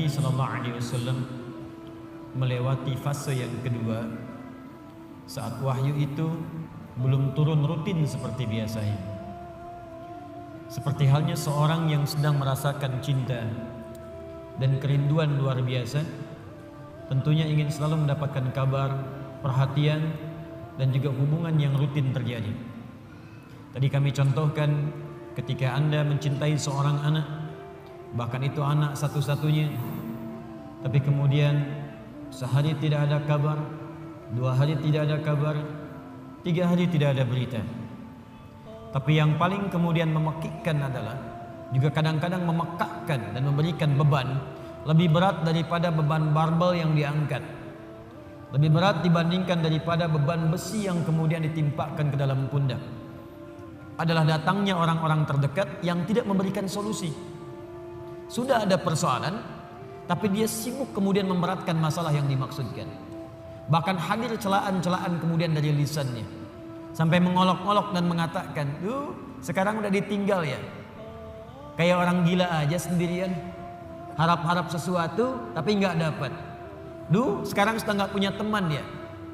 Nabi SAW melewati fase yang kedua saat wahyu itu belum turun rutin seperti biasanya. Seperti halnya seorang yang sedang merasakan cinta dan kerinduan luar biasa, tentunya ingin selalu mendapatkan kabar, perhatian, dan juga hubungan yang rutin terjadi. Tadi kami contohkan ketika Anda mencintai seorang anak, bahkan itu anak satu-satunya, tapi kemudian sehari tidak ada kabar, 2 hari tidak ada kabar, 3 hari tidak ada berita. Tapi yang paling kemudian memekikkan adalah juga kadang-kadang memekakkan dan memberikan beban lebih berat daripada beban barbel yang diangkat, lebih berat dibandingkan daripada beban besi yang kemudian ditimpakan ke dalam pundak, adalah datangnya orang-orang terdekat yang tidak memberikan solusi. Sudah ada persoalan, tapi dia sibuk kemudian memberatkan masalah yang dimaksudkan. Bahkan hadir celaan-celaan kemudian dari lisannya, sampai mengolok-olok dan mengatakan, sekarang udah ditinggal ya, kayak orang gila aja sendirian, harap-harap sesuatu tapi nggak dapat. Sekarang sudah nggak punya teman ya.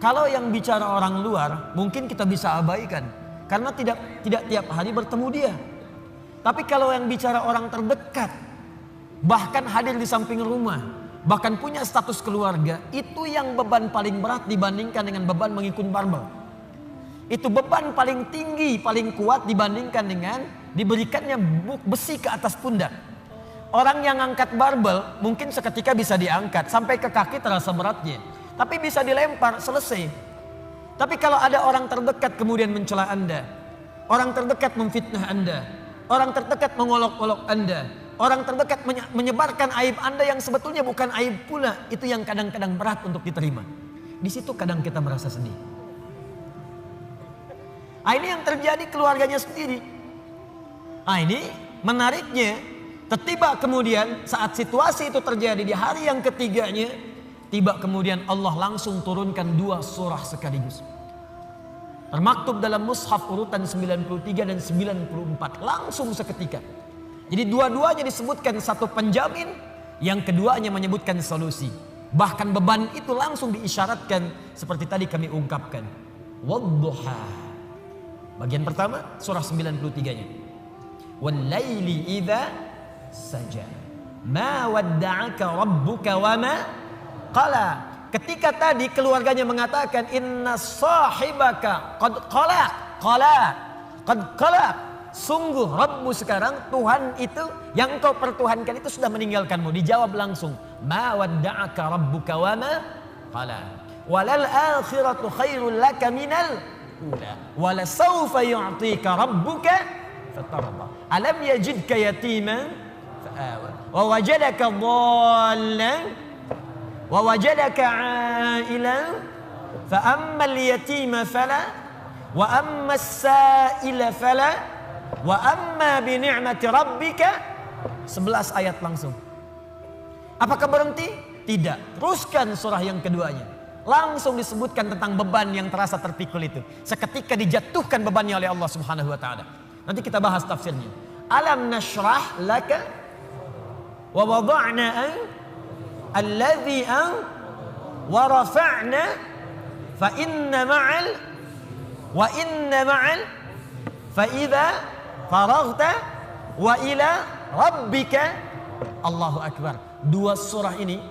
Kalau yang bicara orang luar mungkin kita bisa abaikan karena tidak tiap hari bertemu dia. Tapi kalau yang bicara orang terdekat, bahkan hadir di samping rumah, bahkan punya status keluarga, itu yang beban paling berat dibandingkan dengan beban mengikut barbel. Itu beban paling tinggi, paling kuat dibandingkan dengan diberikannya besi ke atas pundak. Orang yang angkat barbel mungkin seketika bisa diangkat sampai ke kaki terasa beratnya, tapi bisa dilempar selesai. Tapi kalau ada orang terdekat kemudian mencela Anda, orang terdekat memfitnah Anda, orang terdekat mengolok-olok Anda, orang terdekat menyebarkan aib Anda yang sebetulnya bukan aib pula, itu yang kadang-kadang berat untuk diterima. Di situ kadang kita merasa sedih. Ini yang terjadi keluarganya sendiri. Ini menariknya, tiba kemudian saat situasi itu terjadi di hari yang ketiganya, tiba kemudian Allah langsung turunkan 2 surah sekaligus. Termaktub dalam mushaf urutan 93 dan 94 langsung seketika. Jadi dua-duanya disebutkan satu penjamin, yang keduanya menyebutkan solusi. Bahkan beban itu langsung diisyaratkan seperti tadi kami ungkapkan. Wadduha. Bagian pertama surah 93-nya. Wal-laili idza saja. Ma wadda'aka rabbuka wa ma qala. Ketika tadi keluarganya mengatakan inna sahibaka qad qala. Sungguh Rabbmu sekarang, Tuhan itu yang kau pertuhankan itu sudah meninggalkanmu. Dijawab langsung, ma wadda'aka rabbuka wa ma qala. Walal akhiratu khairul laka minal ula. Wala sawfa yu'tika rabbuka fatarda. Alam yajidka yatiman fa'awa. Wa wajadaka dhallan wa wajadaka 'ailan fa ammal yatima fala wa ammas sa'ila fala wa amma bi ni'mati rabbika. 11 ayat langsung. Apakah berhenti? Tidak. Teruskan surah yang keduanya. Langsung disebutkan tentang beban yang terasa terpikul itu. Seketika dijatuhkan bebannya oleh Allah Subhanahu wa taala. Nanti kita bahas tafsirnya. Alam nashrah laka wa wada'na alladhi wa rafa'na fa inna ma'al fa idza faraghta wa ila rabbika. Allahu akbar. 2 surah ini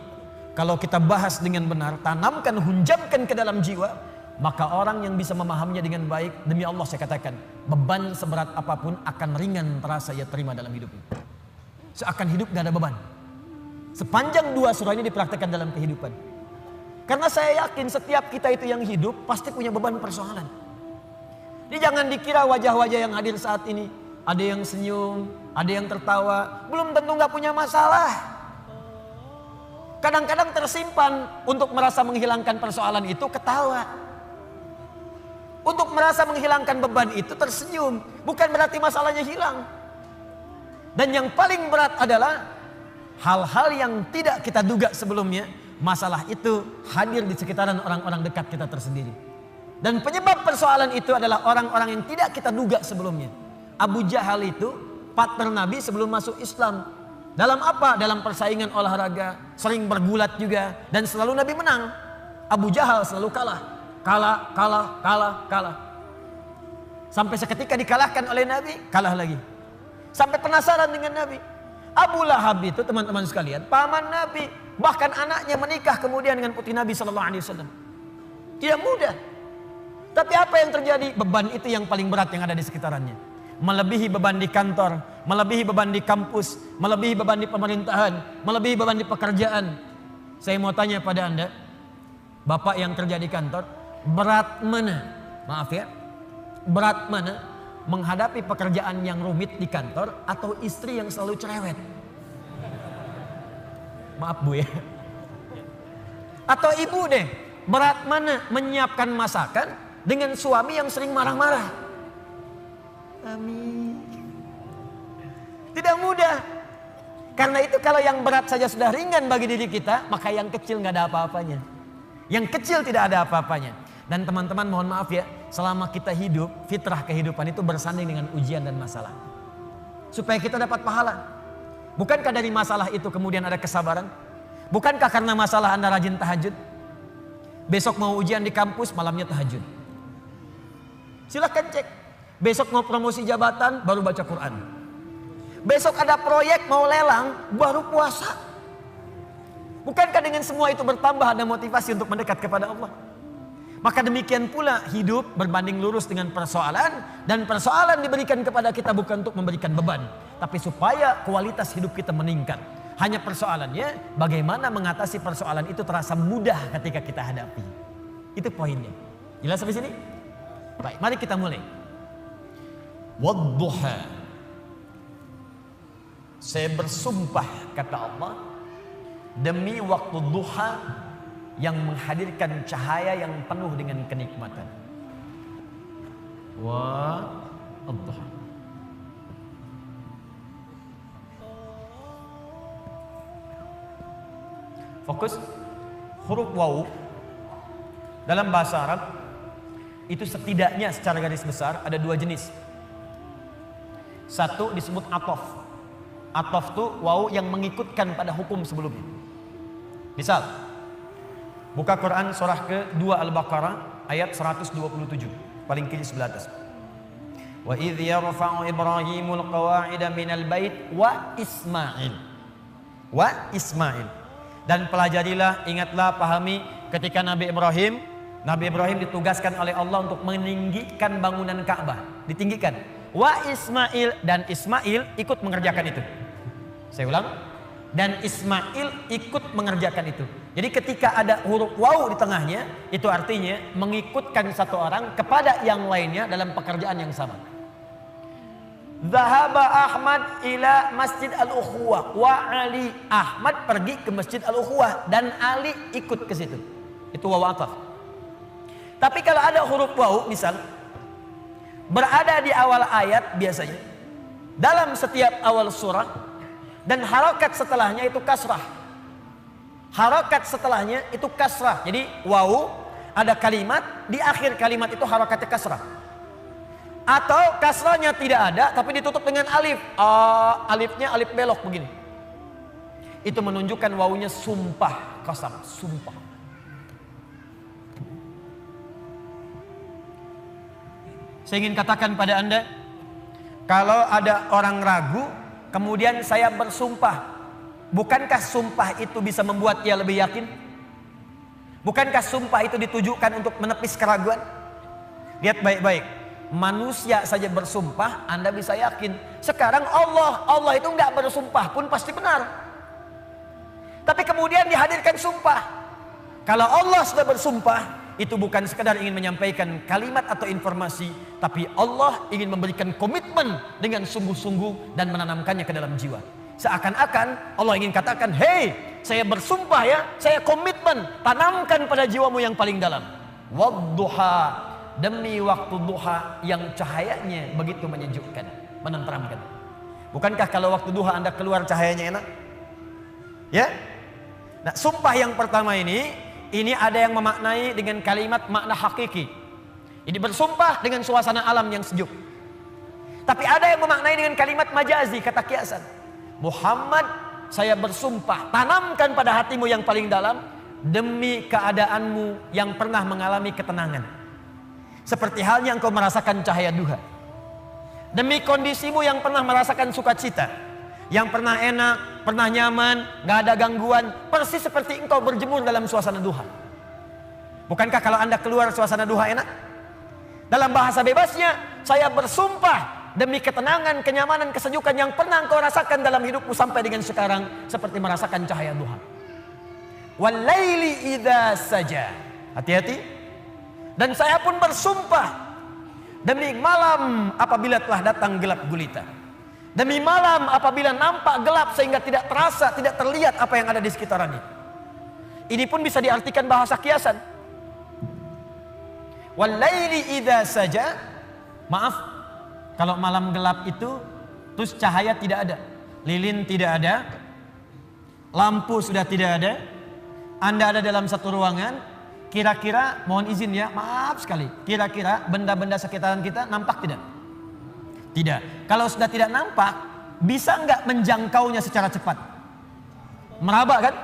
kalau kita bahas dengan benar, tanamkan, hunjamkan ke dalam jiwa, maka orang yang bisa memahaminya dengan baik, demi Allah saya katakan, beban seberat apapun akan ringan terasa ia terima dalam hidupnya. Seakan hidup gak ada beban. Sepanjang 2 surah ini dipraktekkan dalam kehidupan. Karena saya yakin setiap kita itu yang hidup pasti punya beban persoalan. Jadi jangan dikira wajah-wajah yang hadir saat ini, ada yang senyum, ada yang tertawa, belum tentu gak punya masalah. Kadang-kadang tersimpan untuk merasa menghilangkan persoalan itu ketawa. Untuk merasa menghilangkan beban itu tersenyum. Bukan berarti masalahnya hilang. Dan yang paling berat adalah hal-hal yang tidak kita duga sebelumnya. Masalah itu hadir di sekitaran orang-orang dekat kita tersendiri. Dan penyebab persoalan itu adalah orang-orang yang tidak kita duga sebelumnya. Abu Jahal itu partner Nabi sebelum masuk Islam. Dalam apa? Dalam persaingan olahraga, sering bergulat juga, dan selalu Nabi menang. Abu Jahal selalu kalah. Kalah. Sampai seketika dikalahkan oleh Nabi, kalah lagi. Sampai penasaran dengan Nabi. Abu Lahab itu teman-teman sekalian, paman Nabi, bahkan anaknya menikah kemudian dengan putri Nabi SAW. Tidak mudah. Tapi apa yang terjadi? Beban itu yang paling berat yang ada di sekitarannya. Melebihi beban di kantor, melebihi beban di kampus, melebihi beban di pemerintahan, melebihi beban di pekerjaan. Saya mau tanya pada Anda, bapak yang kerja di kantor, berat mana? Maaf ya, berat mana menghadapi pekerjaan yang rumit di kantor atau istri yang selalu cerewet? Maaf Bu ya. Atau ibu deh, berat mana menyiapkan masakan dengan suami yang sering marah-marah? Amin. Tidak mudah. Karena itu kalau yang berat saja sudah ringan bagi diri kita, maka yang kecil nggak ada apa-apanya. Yang kecil tidak ada apa-apanya. Dan teman-teman mohon maaf ya, selama kita hidup, fitrah kehidupan itu bersanding dengan ujian dan masalah. Supaya kita dapat pahala. Bukankah dari masalah itu kemudian ada kesabaran? Bukankah karena masalah Anda rajin tahajud? Besok mau ujian di kampus, malamnya tahajud. Silahkan cek. Besok mau promosi jabatan, baru baca Quran. Besok ada proyek mau lelang, baru puasa. Bukankah dengan semua itu bertambah ada motivasi untuk mendekat kepada Allah? Maka demikian pula hidup berbanding lurus dengan persoalan. Dan persoalan diberikan kepada kita bukan untuk memberikan beban, tapi supaya kualitas hidup kita meningkat. Hanya persoalannya bagaimana mengatasi persoalan itu terasa mudah ketika kita hadapi. Itu poinnya. Jelas sampai sini? Baik, mari kita mulai. Wadduha, saya bersumpah kata Allah demi waktu duha yang menghadirkan cahaya yang penuh dengan kenikmatan. Wadduha. Fokus. Huruf waw dalam bahasa Arab itu setidaknya secara garis besar ada dua jenis. Satu disebut atof. Atof itu waw yang mengikutkan pada hukum sebelumnya. Misal, buka Quran surah ke-2 Al-Baqarah ayat 127, paling kiri sebelah atas. Wa idh yarfa'u Ibrahimul qawa'ida minal bait wa Ismail. Wa Ismail. Dan pelajarilah, ingatlah, pahami ketika Nabi Ibrahim ditugaskan oleh Allah untuk meninggikan bangunan Ka'bah, ditinggikan. Wa Ismail, dan Ismail ikut mengerjakan itu. Saya ulang, dan Ismail ikut mengerjakan itu. Jadi ketika ada huruf waw di tengahnya, itu artinya mengikutkan satu orang kepada yang lainnya dalam pekerjaan yang sama. Zahaba Ahmad ila Masjid Al-Ukhuwah wa Ali. Ahmad pergi ke Masjid Al-Ukhuwah dan Ali ikut ke situ. Itu waw ataf. Tapi kalau ada huruf waw misal berada di awal ayat biasanya dalam setiap awal surah dan harokat setelahnya itu kasrah. Harokat setelahnya itu kasrah. Jadi waw ada kalimat, di akhir kalimat itu harokatnya kasrah. Atau kasrahnya tidak ada tapi ditutup dengan alif. Alifnya alif belok begini. Itu menunjukkan wawunya sumpah, qasam, sumpah. Saya ingin katakan pada Anda, kalau ada orang ragu, kemudian saya bersumpah, bukankah sumpah itu bisa membuat ia lebih yakin? Bukankah sumpah itu ditujukan untuk menepis keraguan? Lihat baik-baik, manusia saja bersumpah, Anda bisa yakin. Sekarang Allah itu nggak bersumpah pun pasti benar. Tapi kemudian dihadirkan sumpah. Kalau Allah sudah bersumpah, itu bukan sekedar ingin menyampaikan kalimat atau informasi, tapi Allah ingin memberikan komitmen dengan sungguh-sungguh dan menanamkannya ke dalam jiwa. Seakan-akan Allah ingin katakan, hei, saya bersumpah ya, saya komitmen, tanamkan pada jiwamu yang paling dalam. Wadduha, demi waktu duha yang cahayanya begitu menyejukkan, menenteramkan. Bukankah kalau waktu duha Anda keluar cahayanya enak? Ya? Nah, sumpah yang pertama ini ada yang memaknai dengan kalimat makna hakiki. Ini bersumpah dengan suasana alam yang sejuk. Tapi ada yang memaknai dengan kalimat majazi, kata kiasan. Muhammad saya bersumpah, tanamkan pada hatimu yang paling dalam, demi keadaanmu yang pernah mengalami ketenangan, seperti halnya engkau merasakan cahaya duha. Demi kondisimu yang pernah merasakan sukacita, yang pernah enak, pernah nyaman, gak ada gangguan, persis seperti engkau berjemur dalam suasana duha. Bukankah kalau Anda keluar suasana duha enak? Dalam bahasa bebasnya, saya bersumpah demi ketenangan, kenyamanan, kesejukan yang pernah engkau rasakan dalam hidupmu sampai dengan sekarang, seperti merasakan cahaya duha. Walaili idza saja. Hati-hati. Dan saya pun bersumpah demi malam apabila telah datang gelap gulita. Demi malam apabila nampak gelap sehingga tidak terasa, tidak terlihat apa yang ada di sekitarnya. Ini pun bisa diartikan bahasa kiasan. Walaili idza saja. Maaf, kalau malam gelap itu terus cahaya tidak ada, lilin tidak ada, lampu sudah tidak ada, Anda ada dalam satu ruangan, kira-kira, mohon izin ya, maaf sekali, kira-kira benda-benda sekitaran kita nampak tidak? Tidak. Kalau sudah tidak nampak, bisa nggak menjangkaunya secara cepat? Meraba kan?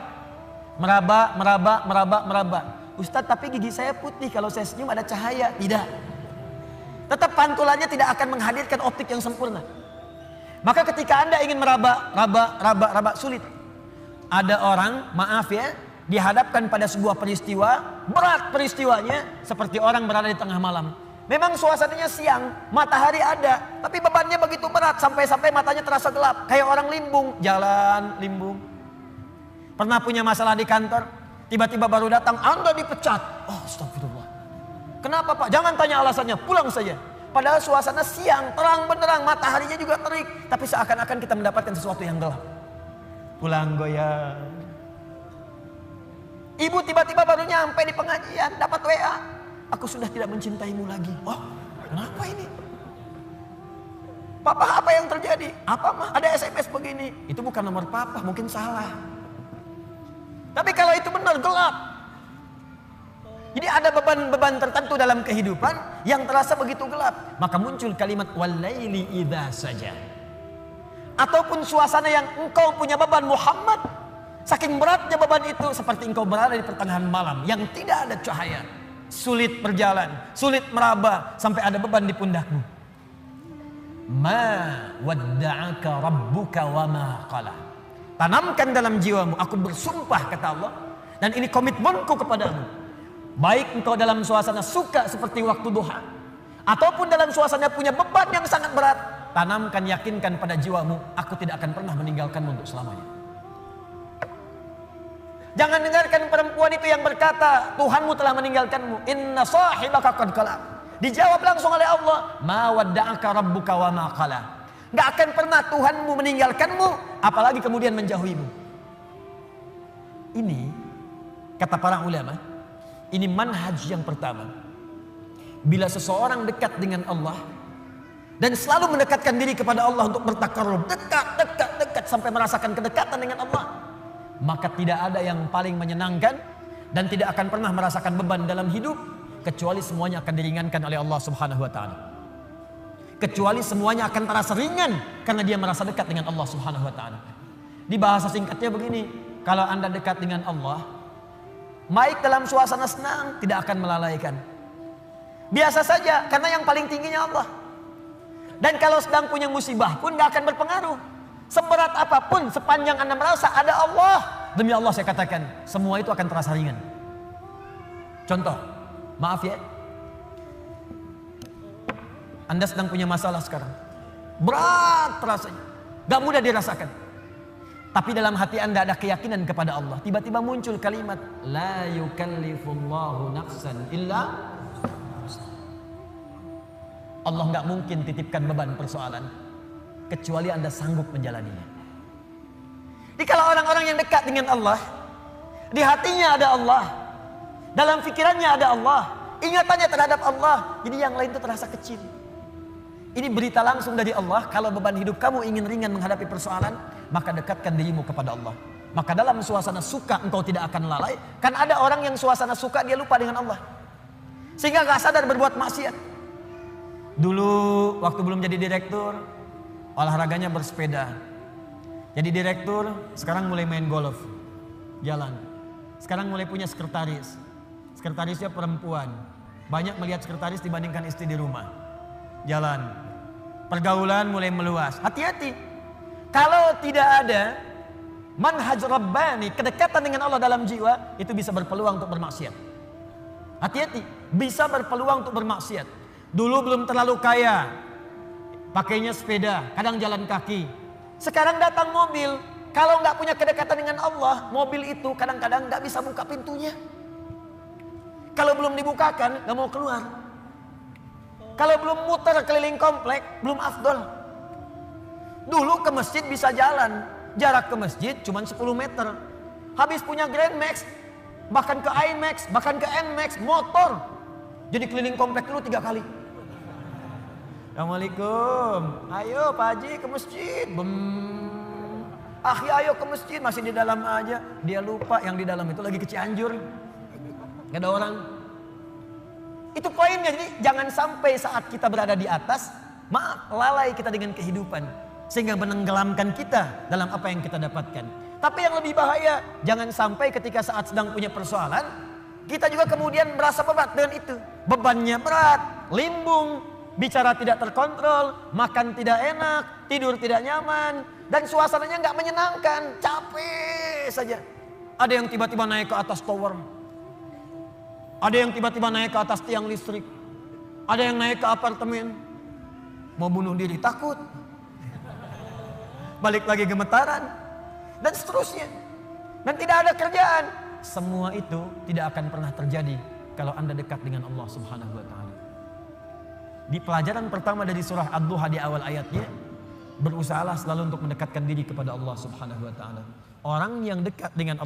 Meraba. Ustadz, tapi gigi saya putih, kalau saya senyum ada cahaya. Tidak. Tetap pantulannya tidak akan menghadirkan optik yang sempurna. Maka ketika Anda ingin meraba, sulit. Ada orang, maaf ya, dihadapkan pada sebuah peristiwa, berat peristiwanya, seperti orang berada di tengah malam. Memang suasananya siang, matahari ada, tapi bebannya begitu berat sampai-sampai matanya terasa gelap, kayak orang limbung, jalan limbung. Pernah punya masalah di kantor, tiba-tiba baru datang, Anda dipecat. Oh, astagfirullah. Kenapa Pak? Jangan tanya alasannya, pulang saja. Padahal suasana siang, terang benderang, mataharinya juga terik, tapi seakan-akan kita mendapatkan sesuatu yang gelap. Pulang goyang. Ibu tiba-tiba baru nyampe di pengajian, dapat WA. Aku sudah tidak mencintaimu lagi. Oh, kenapa ini? Papa, apa yang terjadi? Apa mah? Ada SMS begini. Itu bukan nomor papa, mungkin salah. Tapi kalau itu benar, gelap. Jadi ada beban-beban tertentu dalam kehidupan yang terasa begitu gelap. Maka muncul kalimat walaili idza saja. Ataupun suasana yang engkau punya beban Muhammad, saking beratnya beban itu seperti engkau berada di pertengahan malam yang tidak ada cahaya. Sulit berjalan, sulit meraba, sampai ada beban di pundakmu. Ma wadda'aka rabbuka wa ma qala. Tanamkan dalam jiwamu, aku bersumpah kata Allah, dan ini komitmenku kepadamu. Baik engkau dalam suasana suka seperti waktu duha, ataupun dalam suasana punya beban yang sangat berat, tanamkan, yakinkan pada jiwamu, aku tidak akan pernah meninggalkanmu untuk selamanya. Jangan dengarkan perempuan itu yang berkata, Tuhanmu telah meninggalkanmu. Inna sahibaka qad qala. Dijawab langsung oleh Allah, ma wadda'aka rabbuka wa ma qala. Enggak akan pernah Tuhanmu meninggalkanmu, apalagi kemudian menjauhimu. Ini kata para ulama, ini manhaj yang pertama. Bila seseorang dekat dengan Allah dan selalu mendekatkan diri kepada Allah untuk bertakarrub, dekat sampai merasakan kedekatan dengan Allah, maka tidak ada yang paling menyenangkan dan tidak akan pernah merasakan beban dalam hidup kecuali semuanya akan diringankan oleh Allah Subhanahu wa taala. Kecuali semuanya akan terasa ringan karena dia merasa dekat dengan Allah Subhanahu wa taala. Di bahasa singkatnya begini, kalau Anda dekat dengan Allah, baik dalam suasana senang tidak akan melalaikan. Biasa saja karena yang paling tingginya Allah. Dan kalau sedang punya musibah pun gak akan berpengaruh. Seberat apapun, sepanjang Anda merasa ada Allah, demi Allah saya katakan, semua itu akan terasa ringan. Contoh, maaf ya, Anda sedang punya masalah sekarang, berat rasanya, gak mudah dirasakan. Tapi dalam hati Anda ada keyakinan kepada Allah. Tiba-tiba muncul kalimat, la yukallifullahu nafsan illa. Allah gak mungkin titipkan beban persoalan kecuali Anda sanggup menjalaninya. Jadi kalau orang-orang yang dekat dengan Allah, di hatinya ada Allah, dalam pikirannya ada Allah, ingatannya terhadap Allah, jadi yang lain itu terasa kecil. Ini berita langsung dari Allah. Kalau beban hidup kamu ingin ringan menghadapi persoalan, maka dekatkan dirimu kepada Allah. Maka dalam suasana suka engkau tidak akan lalai. Kan ada orang yang suasana suka dia lupa dengan Allah, sehingga gak sadar berbuat maksiat. Dulu waktu belum jadi direktur, olahraganya bersepeda. Jadi direktur, sekarang mulai main golf. Jalan. Sekarang mulai punya sekretaris. Sekretarisnya perempuan. Banyak melihat sekretaris dibandingkan istri di rumah. Jalan. Pergaulan mulai meluas. Hati-hati. Kalau tidak ada manhaj rabbani, kedekatan dengan Allah dalam jiwa, itu bisa berpeluang untuk bermaksiat. Hati-hati. Bisa berpeluang untuk bermaksiat. Dulu belum terlalu kaya. Pakainya sepeda, kadang jalan kaki. Sekarang datang mobil, kalau nggak punya kedekatan dengan Allah, mobil itu kadang-kadang nggak bisa buka pintunya. Kalau belum dibukakan, nggak mau keluar. Kalau belum muter keliling komplek, belum afdol. Dulu ke masjid bisa jalan, jarak ke masjid cuma 10 meter. Habis punya Grand Max, bahkan ke IMAX, bahkan ke NMAX, motor. Jadi keliling komplek dulu 3 kali. Assalamualaikum, ayo Pak Haji ke masjid. Akhi ayo ke masjid, masih di dalam aja. Dia lupa yang di dalam itu lagi ke Cianjur. Gak ada orang. Itu poinnya, jadi jangan sampai saat kita berada di atas, lalai kita dengan kehidupan. Sehingga menenggelamkan kita dalam apa yang kita dapatkan. Tapi yang lebih bahaya, jangan sampai ketika saat sedang punya persoalan, kita juga kemudian merasa berat dengan itu. Bebannya berat, limbung. Bicara tidak terkontrol, makan tidak enak, tidur tidak nyaman, dan suasananya nggak menyenangkan, capek saja. Ada yang tiba-tiba naik ke atas tower, ada yang tiba-tiba naik ke atas tiang listrik, ada yang naik ke apartemen, mau bunuh diri takut, balik lagi gemetaran, dan seterusnya. Dan tidak ada kerjaan. Semua itu tidak akan pernah terjadi kalau Anda dekat dengan Allah Subhanahu wa Ta'ala. Di pelajaran pertama dari surah Ad-Duha di awal ayatnya, berusahalah selalu untuk mendekatkan diri kepada Allah Subhanahu wa Ta'ala. Orang yang dekat dengan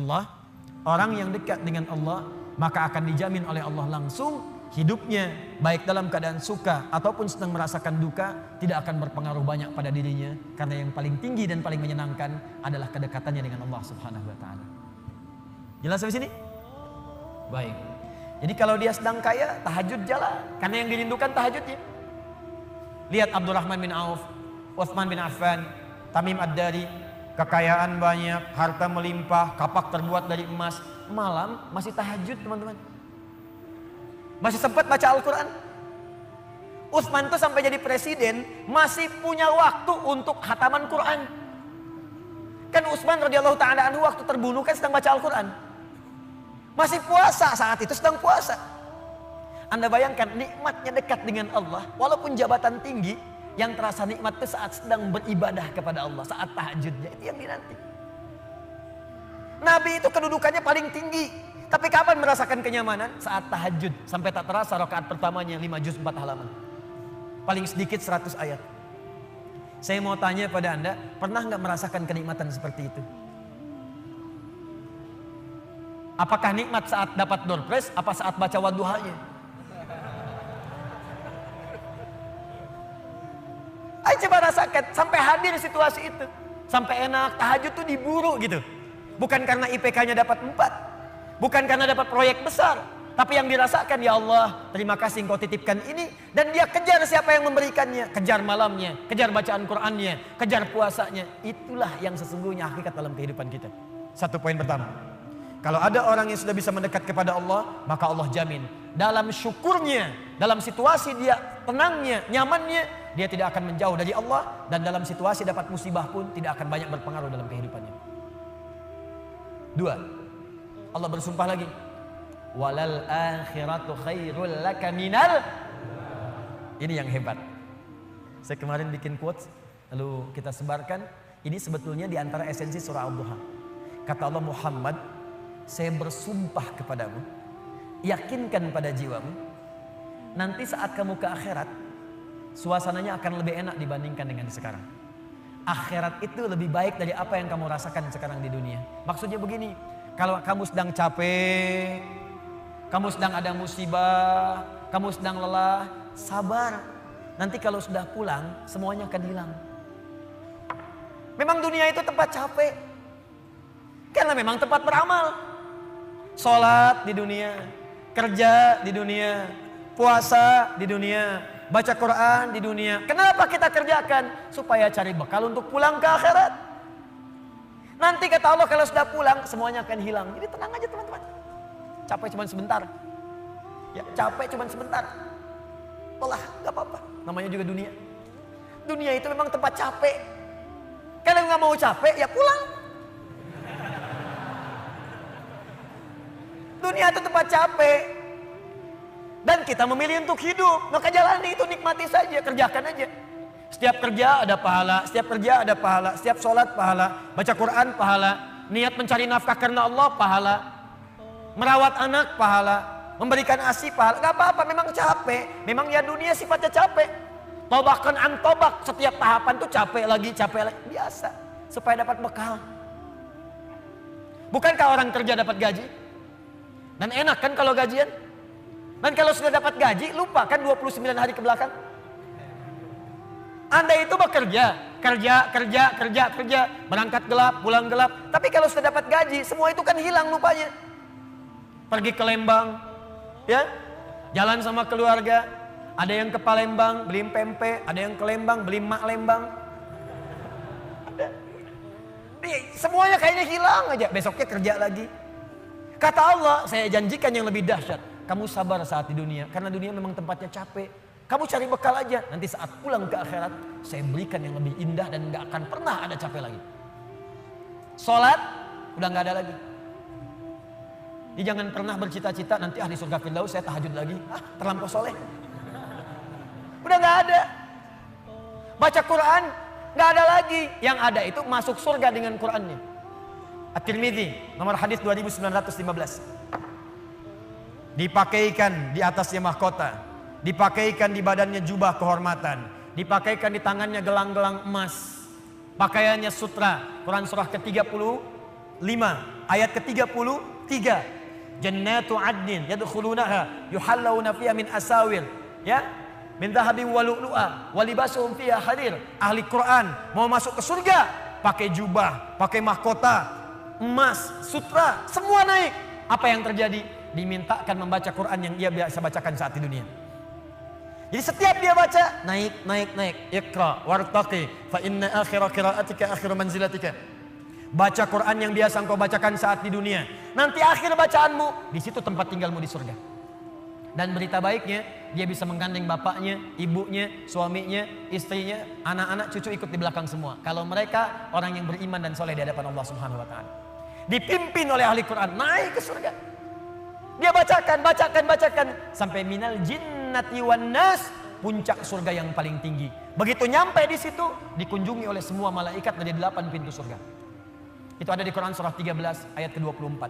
Allah, maka akan dijamin oleh Allah langsung hidupnya, baik dalam keadaan suka ataupun sedang merasakan duka, tidak akan berpengaruh banyak pada dirinya, karena yang paling tinggi dan paling menyenangkan adalah kedekatannya dengan Allah Subhanahu wa Ta'ala. Jelas sampai sini? Baik. Jadi kalau dia sedang kaya, tahajud jalan, karena yang dirindukan tahajudnya. Lihat Abdurrahman bin Auf, Utsman bin Affan, Tamim Ad-Dari, kekayaan banyak, harta melimpah, kapak terbuat dari emas, malam masih tahajud teman-teman. Masih sempat baca Al-Quran. Utsman tuh sampai jadi presiden masih punya waktu untuk khataman Quran. Kan Utsman radhiyallahu ta'ala anhu waktu terbunuh kan sedang baca Al-Quran. Masih puasa, saat itu sedang puasa. Anda bayangkan nikmatnya dekat dengan Allah, walaupun jabatan tinggi, yang terasa nikmat itu saat sedang beribadah kepada Allah, saat tahajudnya, itu yang dinanti. Nabi itu kedudukannya paling tinggi, tapi kapan merasakan kenyamanan? Saat tahajud, sampai tak terasa rakaat pertamanya 5 juz 4 halaman. Paling sedikit 100 ayat. Saya mau tanya pada Anda, pernah nggak merasakan kenikmatan seperti itu? Apakah nikmat saat dapat door prize, apa saat baca wadduhanya? Ayo coba rasakan, sampai hadir situasi itu. Sampai enak, tahajud tuh diburu gitu. Bukan karena IPK-nya dapat 4. Bukan karena dapat proyek besar. Tapi yang dirasakan, ya Allah, terima kasih Engkau titipkan ini. Dan dia kejar siapa yang memberikannya. Kejar malamnya, kejar bacaan Qur'annya, kejar puasanya. Itulah yang sesungguhnya hakikat dalam kehidupan kita. Satu poin pertama. Kalau ada orang yang sudah bisa mendekat kepada Allah, maka Allah jamin. Dalam syukurnya, dalam situasi dia tenangnya, nyamannya, dia tidak akan menjauh dari Allah. Dan dalam situasi dapat musibah pun tidak akan banyak berpengaruh dalam kehidupannya. 2. Allah bersumpah lagi. Walal akhiratu khairul laka minal. Ini yang hebat. Saya kemarin bikin quotes, lalu kita sebarkan. Ini sebetulnya di antara esensi surah Ad-Duha. Kata Allah, Muhammad, saya bersumpah kepadamu, yakinkan pada jiwamu, nanti saat kamu ke akhirat, suasananya akan lebih enak dibandingkan dengan sekarang. Akhirat itu lebih baik dari apa yang kamu rasakan sekarang di dunia. Maksudnya begini, kalau kamu sedang capek, kamu sedang ada musibah, kamu sedang lelah, sabar. Nanti kalau sudah pulang, semuanya akan hilang. Memang dunia itu tempat capek, karena memang tempat beramal. Sholat di dunia, kerja di dunia, puasa di dunia, baca Quran di dunia. Kenapa kita kerjakan? Supaya cari bekal untuk pulang ke akhirat. Nanti kata Allah kalau sudah pulang semuanya akan hilang. Jadi tenang aja teman-teman. Capek cuma sebentar. Ya, capek cuma sebentar. Lelah, gak apa-apa. Namanya juga dunia. Dunia itu memang tempat capek. Kalau nggak mau capek ya pulang. Dunia itu tempat capek. Dan kita memilih untuk hidup. Maka jalani itu, nikmati saja, kerjakan aja. Setiap kerja ada pahala, setiap kerja ada pahala, setiap sholat pahala, baca Quran pahala, niat mencari nafkah karena Allah pahala, merawat anak pahala, memberikan ASI pahala. Gak apa-apa, memang capek, memang ya dunia sifatnya capek. Tobakan antobak, setiap tahapan tuh capek lagi, biasa, supaya dapat bekal. Bukankah orang kerja dapat gaji? Dan enak kan kalau gajian? Dan kalau sudah dapat gaji, lupa kan 29 hari ke belakang? Anda itu bekerja, kerja, berangkat gelap, pulang gelap. Tapi kalau sudah dapat gaji, semua itu kan hilang lupanya. Pergi ke Lembang, ya, jalan sama keluarga. Ada yang ke Palembang, beli pempek. Ada yang ke Lembang, beli mak Lembang. Ada. Semuanya kayaknya hilang aja. Besoknya kerja lagi. Kata Allah, saya janjikan yang lebih dahsyat. Kamu sabar saat di dunia, karena dunia memang tempatnya capek. Kamu cari bekal aja, nanti saat pulang ke akhirat, saya berikan yang lebih indah dan gak akan pernah ada capek lagi. Sholat, udah gak ada lagi. Jadi jangan pernah bercita-cita nanti ahli surga Firdaus saya tahajud lagi. Terlampau soleh. Udah gak ada. Baca Quran, gak ada lagi. Yang ada itu masuk surga dengan Qurannya. At-Tirmidzi, nomor hadis 2915. Dipakaikan di atasnya mahkota. Dipakaikan di badannya jubah kehormatan. Dipakaikan di tangannya gelang-gelang emas. Pakaiannya sutra. Quran surah ke-35 ayat ke-33. Jannatu adnin yadkhulunaha yuhallawna fiha min asawir, ya, min dhahabin wa lu'lu'a wa libasuhum fiha harir. Ahli Quran mau masuk ke surga pakai jubah, pakai mahkota, emas, sutra, semua naik. Apa yang terjadi? Dimintakan membaca Quran yang ia biasa bacakan saat di dunia. Jadi setiap dia baca, naik. Iqra wartaqi fa inna akhira qiraatika akhiru manzilatika. Baca Quran yang biasa engkau bacakan saat di dunia. Nanti akhir bacaanmu, di situ tempat tinggalmu di surga. Dan berita baiknya, dia bisa menggandeng bapaknya, ibunya, suaminya, istrinya, anak-anak, cucu ikut di belakang semua. Kalau mereka orang yang beriman dan soleh di hadapan Allah Subhanahu wa taala. Dipimpin oleh ahli Quran, naik ke surga. Dia bacakan sampai minal jinnati wan nas, puncak surga yang paling tinggi. Begitu nyampe di situ, dikunjungi oleh semua malaikat dari 8 pintu surga. Itu ada di Quran surah 13 ayat ke-24.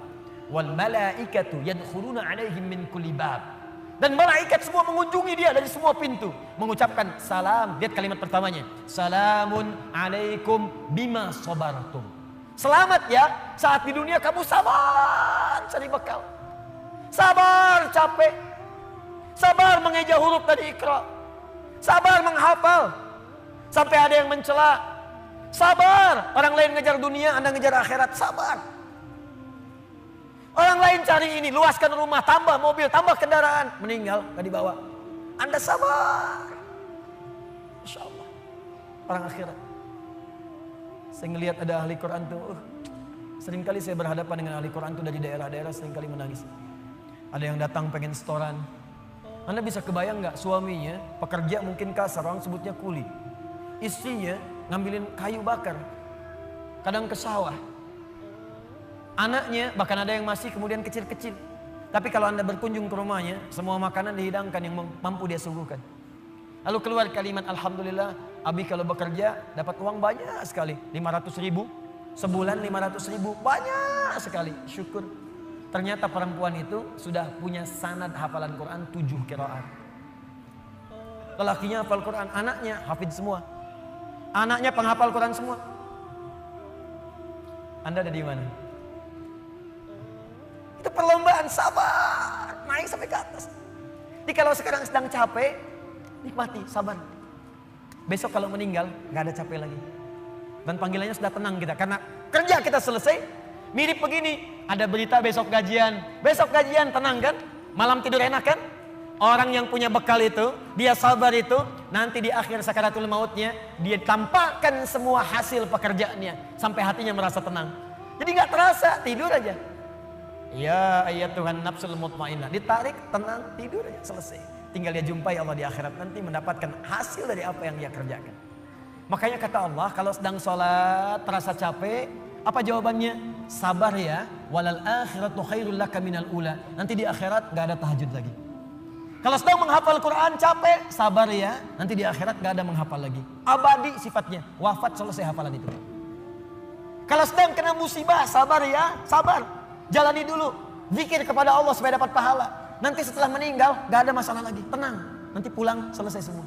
Wal malaikatu yadkhuluna alaihim min kulli bab. Dan malaikat semua mengunjungi dia dari semua pintu, mengucapkan salam. Lihat kalimat pertamanya, salamun alaikum bima sabartum. Selamat ya, saat di dunia kamu sabar cari bekal. Sabar capek. Sabar mengeja huruf tadi Iqra. Sabar menghafal. Sampai ada yang mencela. Sabar. Orang lain ngejar dunia, Anda ngejar akhirat. Sabar. Orang lain cari ini, luaskan rumah, tambah mobil, tambah kendaraan. Meninggal, gak dibawa. Anda sabar. Insya Allah. Orang akhirat. Saya ngelihat ada ahli Quran tuh. Seringkali saya berhadapan dengan ahli Quran tuh dari daerah-daerah, seringkali menangis. Ada yang datang pengen setoran. Anda bisa kebayang gak suaminya pekerja mungkin kasar, orang sebutnya kuli. Istrinya ngambilin kayu bakar. Kadang ke sawah. Anaknya bahkan ada yang masih kemudian kecil-kecil. Tapi kalau Anda berkunjung ke rumahnya, semua makanan dihidangkan yang mampu dia suguhkan. Lalu keluar kalimat alhamdulillah, Abi kalau bekerja dapat uang banyak sekali. 500.000 sebulan, 500.000 banyak sekali. Syukur. Ternyata perempuan itu sudah punya sanad hafalan Quran 7 qiraat. Lelakinya hafal Quran, anaknya hafidz semua. Anaknya penghafal Quran semua. Anda ada di mana? Itu perlombaan, sabar, naik sampai ke atas. Jadi kalau sekarang sedang capek, nikmati, sabar. Besok kalau meninggal, gak ada capek lagi. Dan panggilannya sudah tenang kita, karena kerja kita selesai. Mirip begini, ada berita besok gajian, tenang kan? Malam tidur enak kan? Orang yang punya bekal itu, dia sabar itu, nanti di akhir sakaratul mautnya, dia tampakkan semua hasil pekerjaannya. Sampai hatinya merasa tenang. Jadi gak terasa, tidur aja. Ya ayat Tuhan nafsul mutmainnah. Ditarik, tenang, tidur aja, selesai. Tinggal dia jumpai Allah di akhirat nanti mendapatkan hasil dari apa yang dia kerjakan. Makanya kata Allah, kalau sedang sholat, terasa capek, apa jawabannya? Sabar ya, walal akhiratu khairul laka minal ula. Nanti di akhirat gak ada tahajud lagi. Kalau sedang menghafal Quran capek, sabar ya. Nanti di akhirat gak ada menghafal lagi. Abadi sifatnya, wafat selesai hafalan itu. Kalau sedang kena musibah, sabar ya, sabar. Jalani dulu, zikir kepada Allah supaya dapat pahala. Nanti setelah meninggal gak ada masalah lagi, tenang. Nanti pulang selesai semua.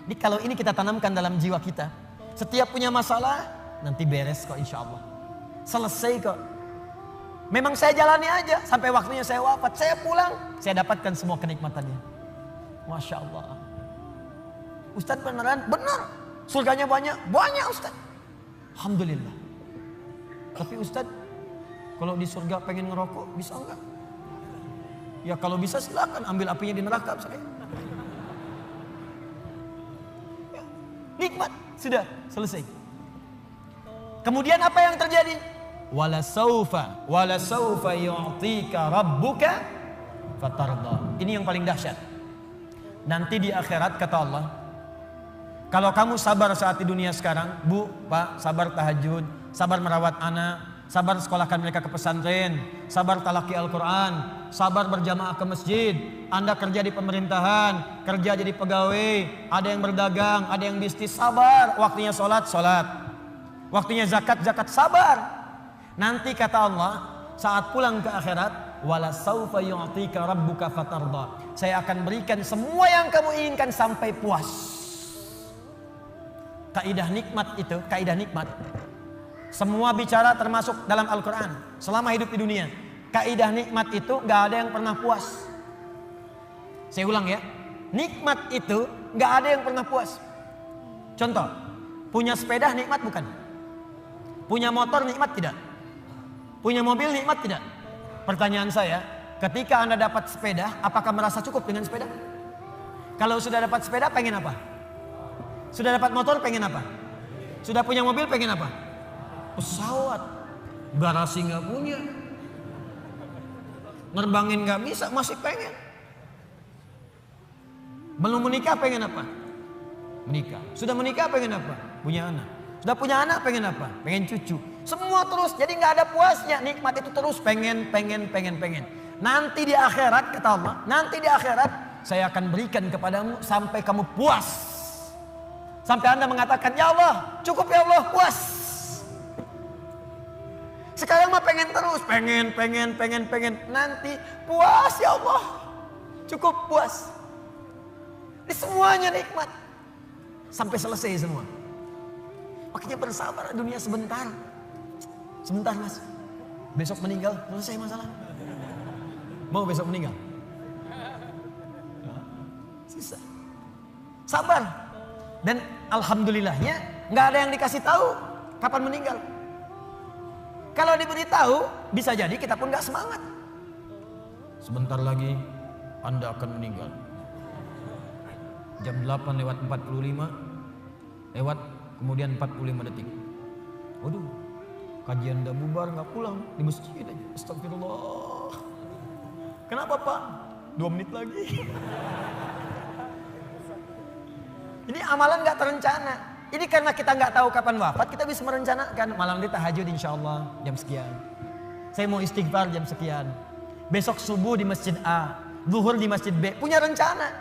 Jadi kalau ini kita tanamkan dalam jiwa kita, setiap punya masalah, nanti beres kok insya Allah. Selesai kok. Memang saya jalani aja sampai waktunya saya wafat. Saya pulang, saya dapatkan semua kenikmatannya. Masya Allah. Ustadz beneran? Benar. Surganya banyak? Banyak Ustadz. Alhamdulillah. Tapi Ustadz, kalau di surga pengen ngerokok, bisa enggak? Ya kalau bisa silakan ambil apinya di neraka saya. Ya, nikmat, sudah selesai. Kemudian apa yang terjadi? Wala saufa yu'tika rabbuka fatarda. Ini yang paling dahsyat. Nanti di akhirat kata Allah, kalau kamu sabar saat di dunia sekarang, Bu, Pak, sabar tahajud, sabar merawat anak, sabar sekolahkan mereka ke pesantren, sabar talaki Al-Quran, sabar berjamaah ke masjid, Anda kerja di pemerintahan, kerja jadi pegawai, ada yang berdagang, ada yang bisnis, sabar. Waktunya sholat, waktunya zakat, sabar. Nanti kata Allah, saat pulang ke akhirat, wala saufa yu'tika rabbuka fatarda. Saya akan berikan semua yang kamu inginkan sampai puas. Kaidah nikmat itu, kaidah nikmat. Semua bicara termasuk dalam Al-Quran. Selama hidup di dunia, kaidah nikmat itu gak ada yang pernah puas. Saya ulang ya, nikmat itu gak ada yang pernah puas. Contoh, punya sepeda nikmat bukan? Punya motor nikmat tidak? Punya mobil nikmat tidak? Pertanyaan saya, ketika Anda dapat sepeda, apakah merasa cukup dengan sepeda? Kalau sudah dapat sepeda, pengen apa? Sudah dapat motor, pengen apa? Sudah punya mobil, pengen apa? Pesawat. Garasi nggak punya. Nerbangin nggak bisa, masih pengen. Belum menikah, pengen apa? Menikah. Sudah menikah, pengen apa? Punya anak. Sudah punya anak, pengen apa? Pengen cucu. Semua terus, jadi nggak ada puasnya. Nikmat itu terus pengen. Nanti di akhirat kata Allah, nanti di akhirat saya akan berikan kepadamu sampai kamu puas. Sampai Anda mengatakan, ya Allah, cukup ya Allah, puas. Sekarang mah pengen terus, pengen. Nanti puas ya Allah, cukup puas. Ini semuanya nikmat. Sampai selesai semua. Makanya bersabar, dunia sebentar. Sebentar mas, besok meninggal, selesai masalah. Mau besok meninggal? Susah. Sabar. Dan alhamdulillahnya nggak ada yang dikasih tahu kapan meninggal. Kalau diberitahu, bisa jadi kita pun nggak semangat. Sebentar lagi Anda akan meninggal. Jam 8:45 lewat kemudian 45 detik. Waduh, kajian udah bubar nggak pulang di masjid aja. Astagfirullah. Kenapa Pak? 2 menit lagi. Ini amalan nggak terencana. Ini karena kita nggak tahu kapan wafat, kita bisa merencanakan malam ini tahajud insya Allah jam sekian. Saya mau istighfar jam sekian. Besok subuh di masjid A, zuhur di masjid B. Punya rencana.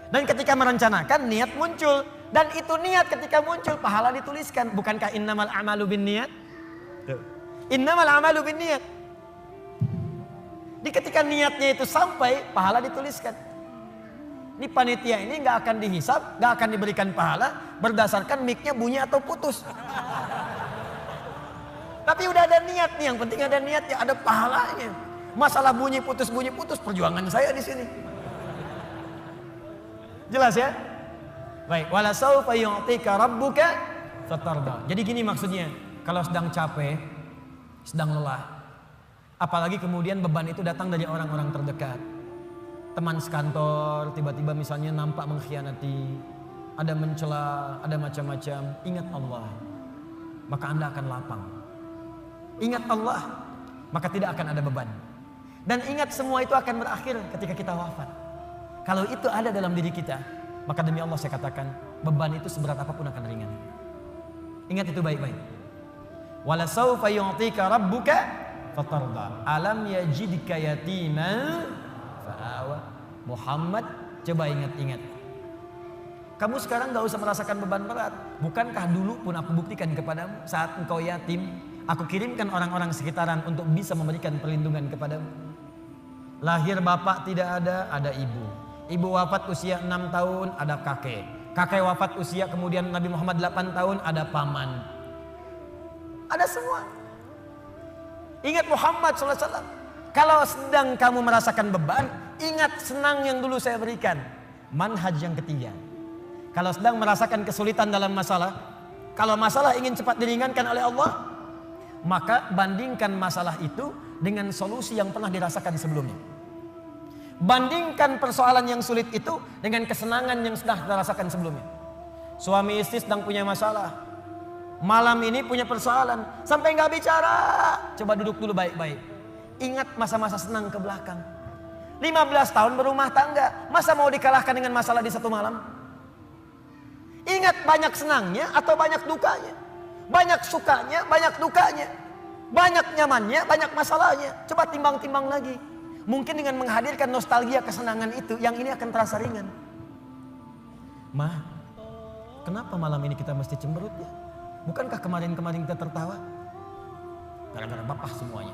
Dan ketika merencanakan niat muncul. Dan itu niat ketika muncul pahala dituliskan. Bukankah innamal a'malu binniyat? Innamal a'malu binniyat. Di ketika niatnya itu sampai, pahala dituliskan. Ini panitia ini nggak akan dihisab, nggak akan diberikan pahala berdasarkan mic-nya bunyi atau putus. Tapi udah ada niat nih, yang penting ada niatnya, ada pahalanya. Masalah bunyi putus perjuangan saya di sini. Jelas ya? Baik, wala saufa yu'tika rabbuka fatarda. Jadi gini maksudnya, kalau sedang capek, sedang lelah, apalagi kemudian beban itu datang dari orang-orang terdekat. teman sekantor tiba-tiba misalnya nampak mengkhianati, ada mencela, ada macam-macam, ingat Allah, maka Anda akan lapang. Ingat Allah, maka tidak akan ada beban. Dan ingat semua itu akan berakhir ketika kita wafat. Kalau itu ada dalam diri kita, maka demi Allah saya katakan, beban itu seberat apapun akan ringan. Ingat itu baik-baik. Wala sawfa yu'tika rabbuka fatarda. Alam yajidka yatiman fa'awa. Muhammad, coba ingat-ingat. Kamu sekarang gak usah merasakan beban berat. Bukankah dulu pun aku buktikan kepadamu saat engkau yatim, aku kirimkan orang-orang sekitaran untuk bisa memberikan perlindungan kepadamu. Lahir bapak tidak ada ibu. Ibu wafat usia 6 tahun, ada kakek. Kakek wafat usia kemudian Nabi Muhammad 8 tahun, ada paman. Ada semua. Ingat Muhammad SAW. Kalau sedang kamu merasakan beban, ingat senang yang dulu saya berikan. Manhaj yang ketiga. Kalau sedang merasakan kesulitan dalam masalah, kalau masalah ingin cepat diringankan oleh Allah, maka bandingkan masalah itu dengan solusi yang pernah dirasakan sebelumnya. Bandingkan persoalan yang sulit itu dengan kesenangan yang sudah dirasakan sebelumnya. Suami istri sedang punya masalah, malam ini punya persoalan, sampai nggak bicara. Coba duduk dulu baik-baik. Ingat masa-masa senang ke belakang. 15 tahun berumah tangga, masa mau dikalahkan dengan masalah di satu malam? Ingat banyak senangnya atau banyak dukanya, banyak sukanya, banyak dukanya, banyak nyamannya, banyak masalahnya. Coba timbang-timbang lagi. Mungkin dengan menghadirkan nostalgia kesenangan itu, yang ini akan terasa ringan. Ma, kenapa malam ini kita mesti cemberut ya? Bukankah kemarin-kemarin kita tertawa? Gara-gara bapak semuanya.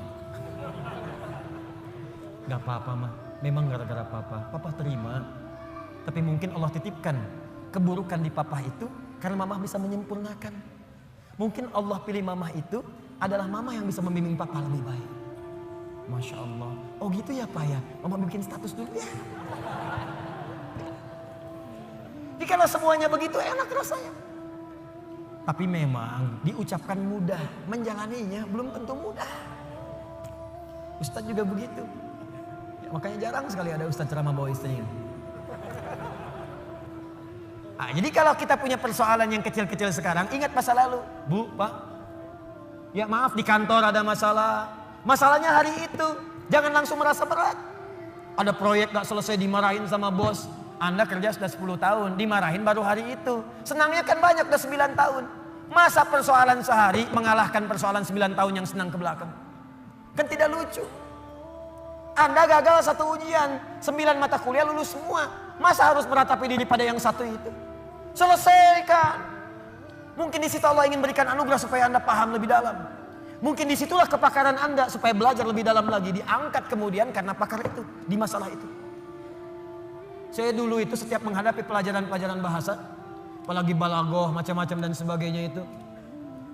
Gak apa-apa ma, memang gara-gara papa. Papa terima. Tapi mungkin Allah titipkan keburukan di papa itu karena mama bisa menyempurnakan. Mungkin Allah pilih mama itu adalah mama yang bisa membimbing papa lebih baik. Masya Allah. Oh gitu ya pak ya, mama bikin status dulu ya. Jadi kalau semuanya begitu enak rasanya. Tapi memang diucapkan mudah, menjalaninya belum tentu mudah. Ustadz juga begitu. Ya, makanya jarang sekali ada ustadz ceramah bawa istrinya. Jadi kalau kita punya persoalan yang kecil-kecil sekarang, ingat masa lalu. Bu, Pak, ya maaf di kantor ada masalah. Masalahnya hari itu, jangan langsung merasa berat. Ada proyek gak selesai dimarahin sama bos. Anda kerja sudah 10 tahun, dimarahin baru hari itu. Senangnya kan banyak, udah 9 tahun. Masa persoalan sehari mengalahkan persoalan 9 tahun yang senang ke belakang? Kan tidak lucu. Anda gagal satu ujian, 9 mata kuliah lulus semua. Masa harus meratapi diri pada yang satu itu? Selesaikan. Mungkin di situ Allah ingin berikan anugerah supaya Anda paham lebih dalam. Mungkin disitulah kepakaran Anda supaya belajar lebih dalam lagi. Diangkat kemudian karena pakar itu di masalah itu. Saya dulu itu setiap menghadapi pelajaran-pelajaran bahasa, apalagi balaghah macam-macam dan sebagainya itu,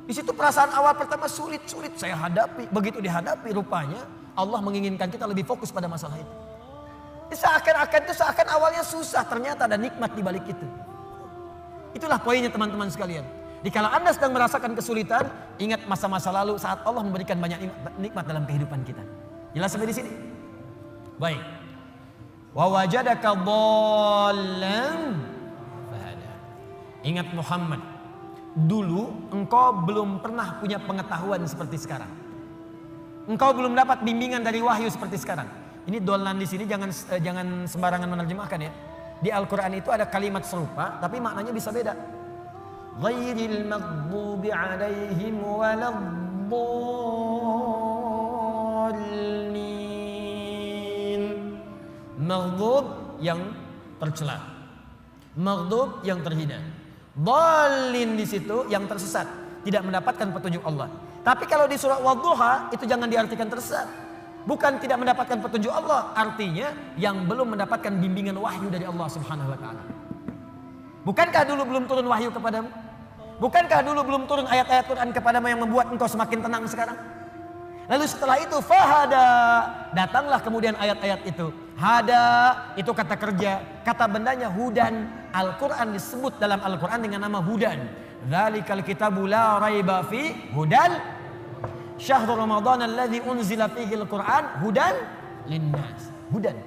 di situ perasaan awal pertama sulit-sulit saya hadapi. Begitu dihadapi rupanya Allah menginginkan kita lebih fokus pada masalah itu. Seakan awalnya susah, ternyata ada nikmat di balik itu. Itulah poinnya teman-teman sekalian. Jadi kalau Anda sedang merasakan kesulitan, ingat masa-masa lalu saat Allah memberikan banyak nikmat dalam kehidupan kita. Jelas sampai di sini? Baik. Wa wajadaka dhallan fahada. Ingat Muhammad, dulu engkau belum pernah punya pengetahuan seperti sekarang. Engkau belum dapat bimbingan dari wahyu seperti sekarang. Ini dhallan di sini jangan sembarangan menerjemahkan ya. Di Al-Quran itu ada kalimat serupa, tapi maknanya bisa beda. Ghairil maghdubi alaihim waladdallin. Maghdub yang tercela, maghdub yang terhina, dhalin di situ yang tersesat, tidak mendapatkan petunjuk Allah. Tapi kalau di surah Wadduha itu jangan diartikan tersesat. Bukan tidak mendapatkan petunjuk Allah, artinya yang belum mendapatkan bimbingan wahyu dari Allah Subhanahu wa taala. Bukankah dulu belum turun wahyu kepadamu? Bukankah dulu belum turun ayat-ayat Quran kepadamu yang membuat engkau semakin tenang sekarang? Lalu setelah itu fahada, datanglah kemudian ayat-ayat itu. Hada itu kata kerja, kata bendanya hudan. Al-Quran disebut dalam Al-Quran dengan nama hudan. Dzalikal kitabu la raiba fi hudan syahrul Ramadan alladzi unzila fihi al-Quran hudan linnas. Hudan.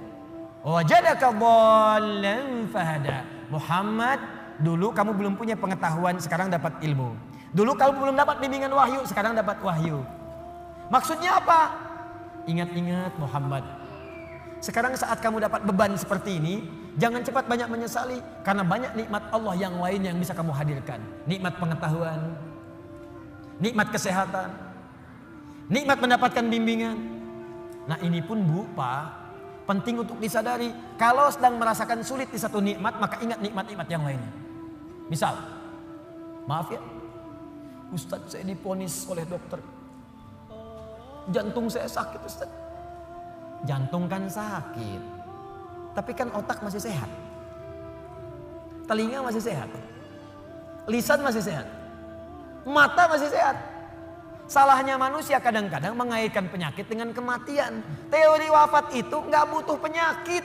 Wajadaka dhallan fahada. Muhammad, dulu kamu belum punya pengetahuan, sekarang dapat ilmu. Dulu kamu belum dapat bimbingan wahyu, sekarang dapat wahyu. Maksudnya apa? Ingat-ingat Muhammad. Sekarang saat kamu dapat beban seperti ini, jangan cepat banyak menyesali. Karena banyak nikmat Allah yang lain yang bisa kamu hadirkan. Nikmat pengetahuan, nikmat kesehatan, nikmat mendapatkan bimbingan. Nah ini pun Bu, Pak, penting untuk disadari. Kalau sedang merasakan sulit di satu nikmat, maka ingat nikmat-nikmat yang lainnya. Misal, maaf ya, Ustadz saya diponis oleh dokter, jantung saya sakit Ustadz. Jantung kan sakit, tapi kan otak masih sehat, telinga masih sehat, lisan masih sehat, mata masih sehat. Salahnya manusia kadang-kadang mengaitkan penyakit dengan kematian. Teori wafat itu nggak butuh penyakit.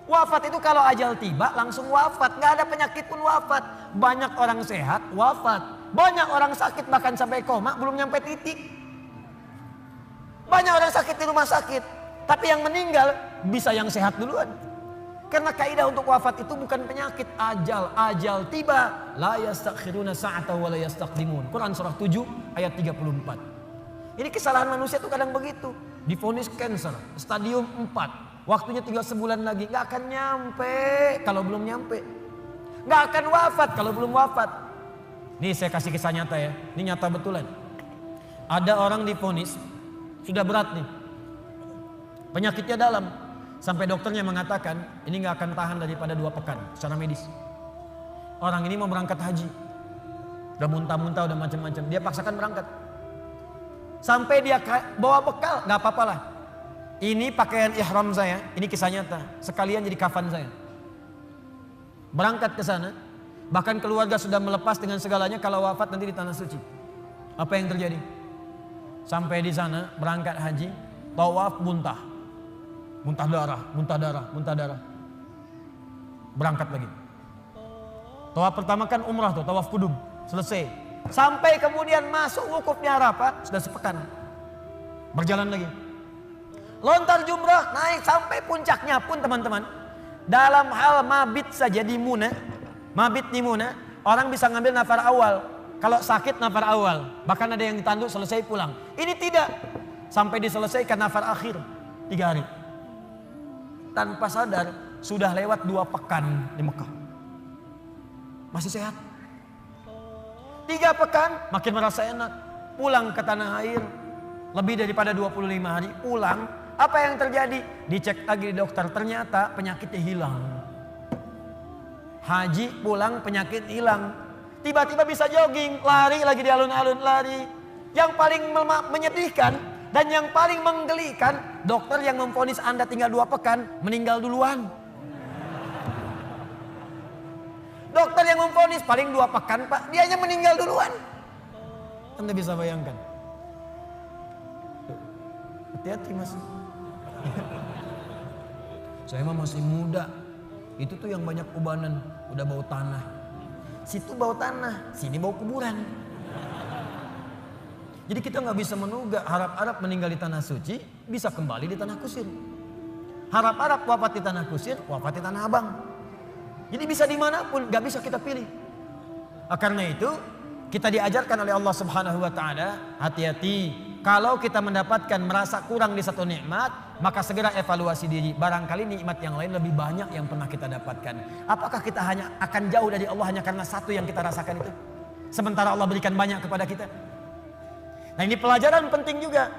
Wafat itu kalau ajal tiba langsung wafat, nggak ada penyakit pun wafat. Banyak orang sehat wafat, banyak orang sakit bahkan sampai koma belum nyampe titik. Banyak orang sakit di rumah sakit, tapi yang meninggal bisa yang sehat duluan. Karena kaidah untuk wafat itu bukan penyakit, ajal tiba. La yastakhiruna sa'ata wa la yastaqdimun. Quran surah 7 ayat 34. Ini kesalahan manusia itu kadang begitu. Divonis cancer, stadium 4. Waktunya tinggal sebulan lagi, nggak akan nyampe kalau belum nyampe. Nggak akan wafat kalau belum wafat. Nih saya kasih kisah nyata ya, ini nyata betulan. Ada orang divonis sudah berat nih, penyakitnya dalam, sampai dokternya mengatakan ini nggak akan tahan daripada 2 pekan secara medis. Orang ini mau berangkat haji, udah muntah-muntah, udah macam-macam, dia paksakan berangkat. Sampai dia bawa bekal, nggak apa-apa lah. Ini pakaian ihram saya, ini kisah nyata, sekalian jadi kafan saya. Berangkat ke sana, bahkan keluarga sudah melepas dengan segalanya, kalau wafat nanti di tanah suci. Apa yang terjadi? Sampai di sana berangkat haji, tawaf muntah darah. Berangkat lagi. Tawaf pertama kan umrah tuh, tawaf kudum, selesai. Sampai kemudian masuk wukufnya Arafah, sudah sepekan. Berjalan lagi. Lontar jumrah, naik sampai puncaknya pun teman-teman. Dalam hal mabit saja di Muna, orang bisa ngambil nafar awal. Kalau sakit nafar awal, bahkan ada yang ditanduk selesai pulang. Ini tidak, sampai diselesaikan nafar akhir 3 hari. Tanpa sadar sudah lewat 2 pekan di Mekah. Masih sehat. 3 pekan makin merasa enak. Pulang ke tanah air, lebih daripada 25 hari pulang. Apa yang terjadi? Dicek lagi di dokter, ternyata penyakitnya hilang. Haji pulang penyakit hilang. Tiba-tiba bisa jogging, lari lagi di alun-alun, lari. Yang paling menyedihkan dan yang paling menggelikan, dokter yang memvonis Anda tinggal 2 pekan meninggal duluan. Dokter yang memvonis paling 2 pekan Pak, dianya meninggal duluan. Anda bisa bayangkan. Hati-hati Mas. Saya mah masih muda. Itu tuh yang banyak ubanan, udah bau tanah. Situ bau tanah, sini bau kuburan. Jadi kita nggak bisa menugak harap-harap meninggal di tanah suci, bisa kembali di tanah kusir. Harap-harap wafat di tanah kusir, wafat di tanah abang. Jadi bisa dimanapun, nggak bisa kita pilih. Karena itu kita diajarkan oleh Allah Subhanahu Wa Taala, hati-hati. Kalau kita mendapatkan merasa kurang di satu nikmat, maka segera evaluasi diri. Barangkali nikmat yang lain lebih banyak yang pernah kita dapatkan. Apakah kita hanya akan jauh dari Allah hanya karena satu yang kita rasakan itu? Sementara Allah berikan banyak kepada kita. Nah ini pelajaran penting juga.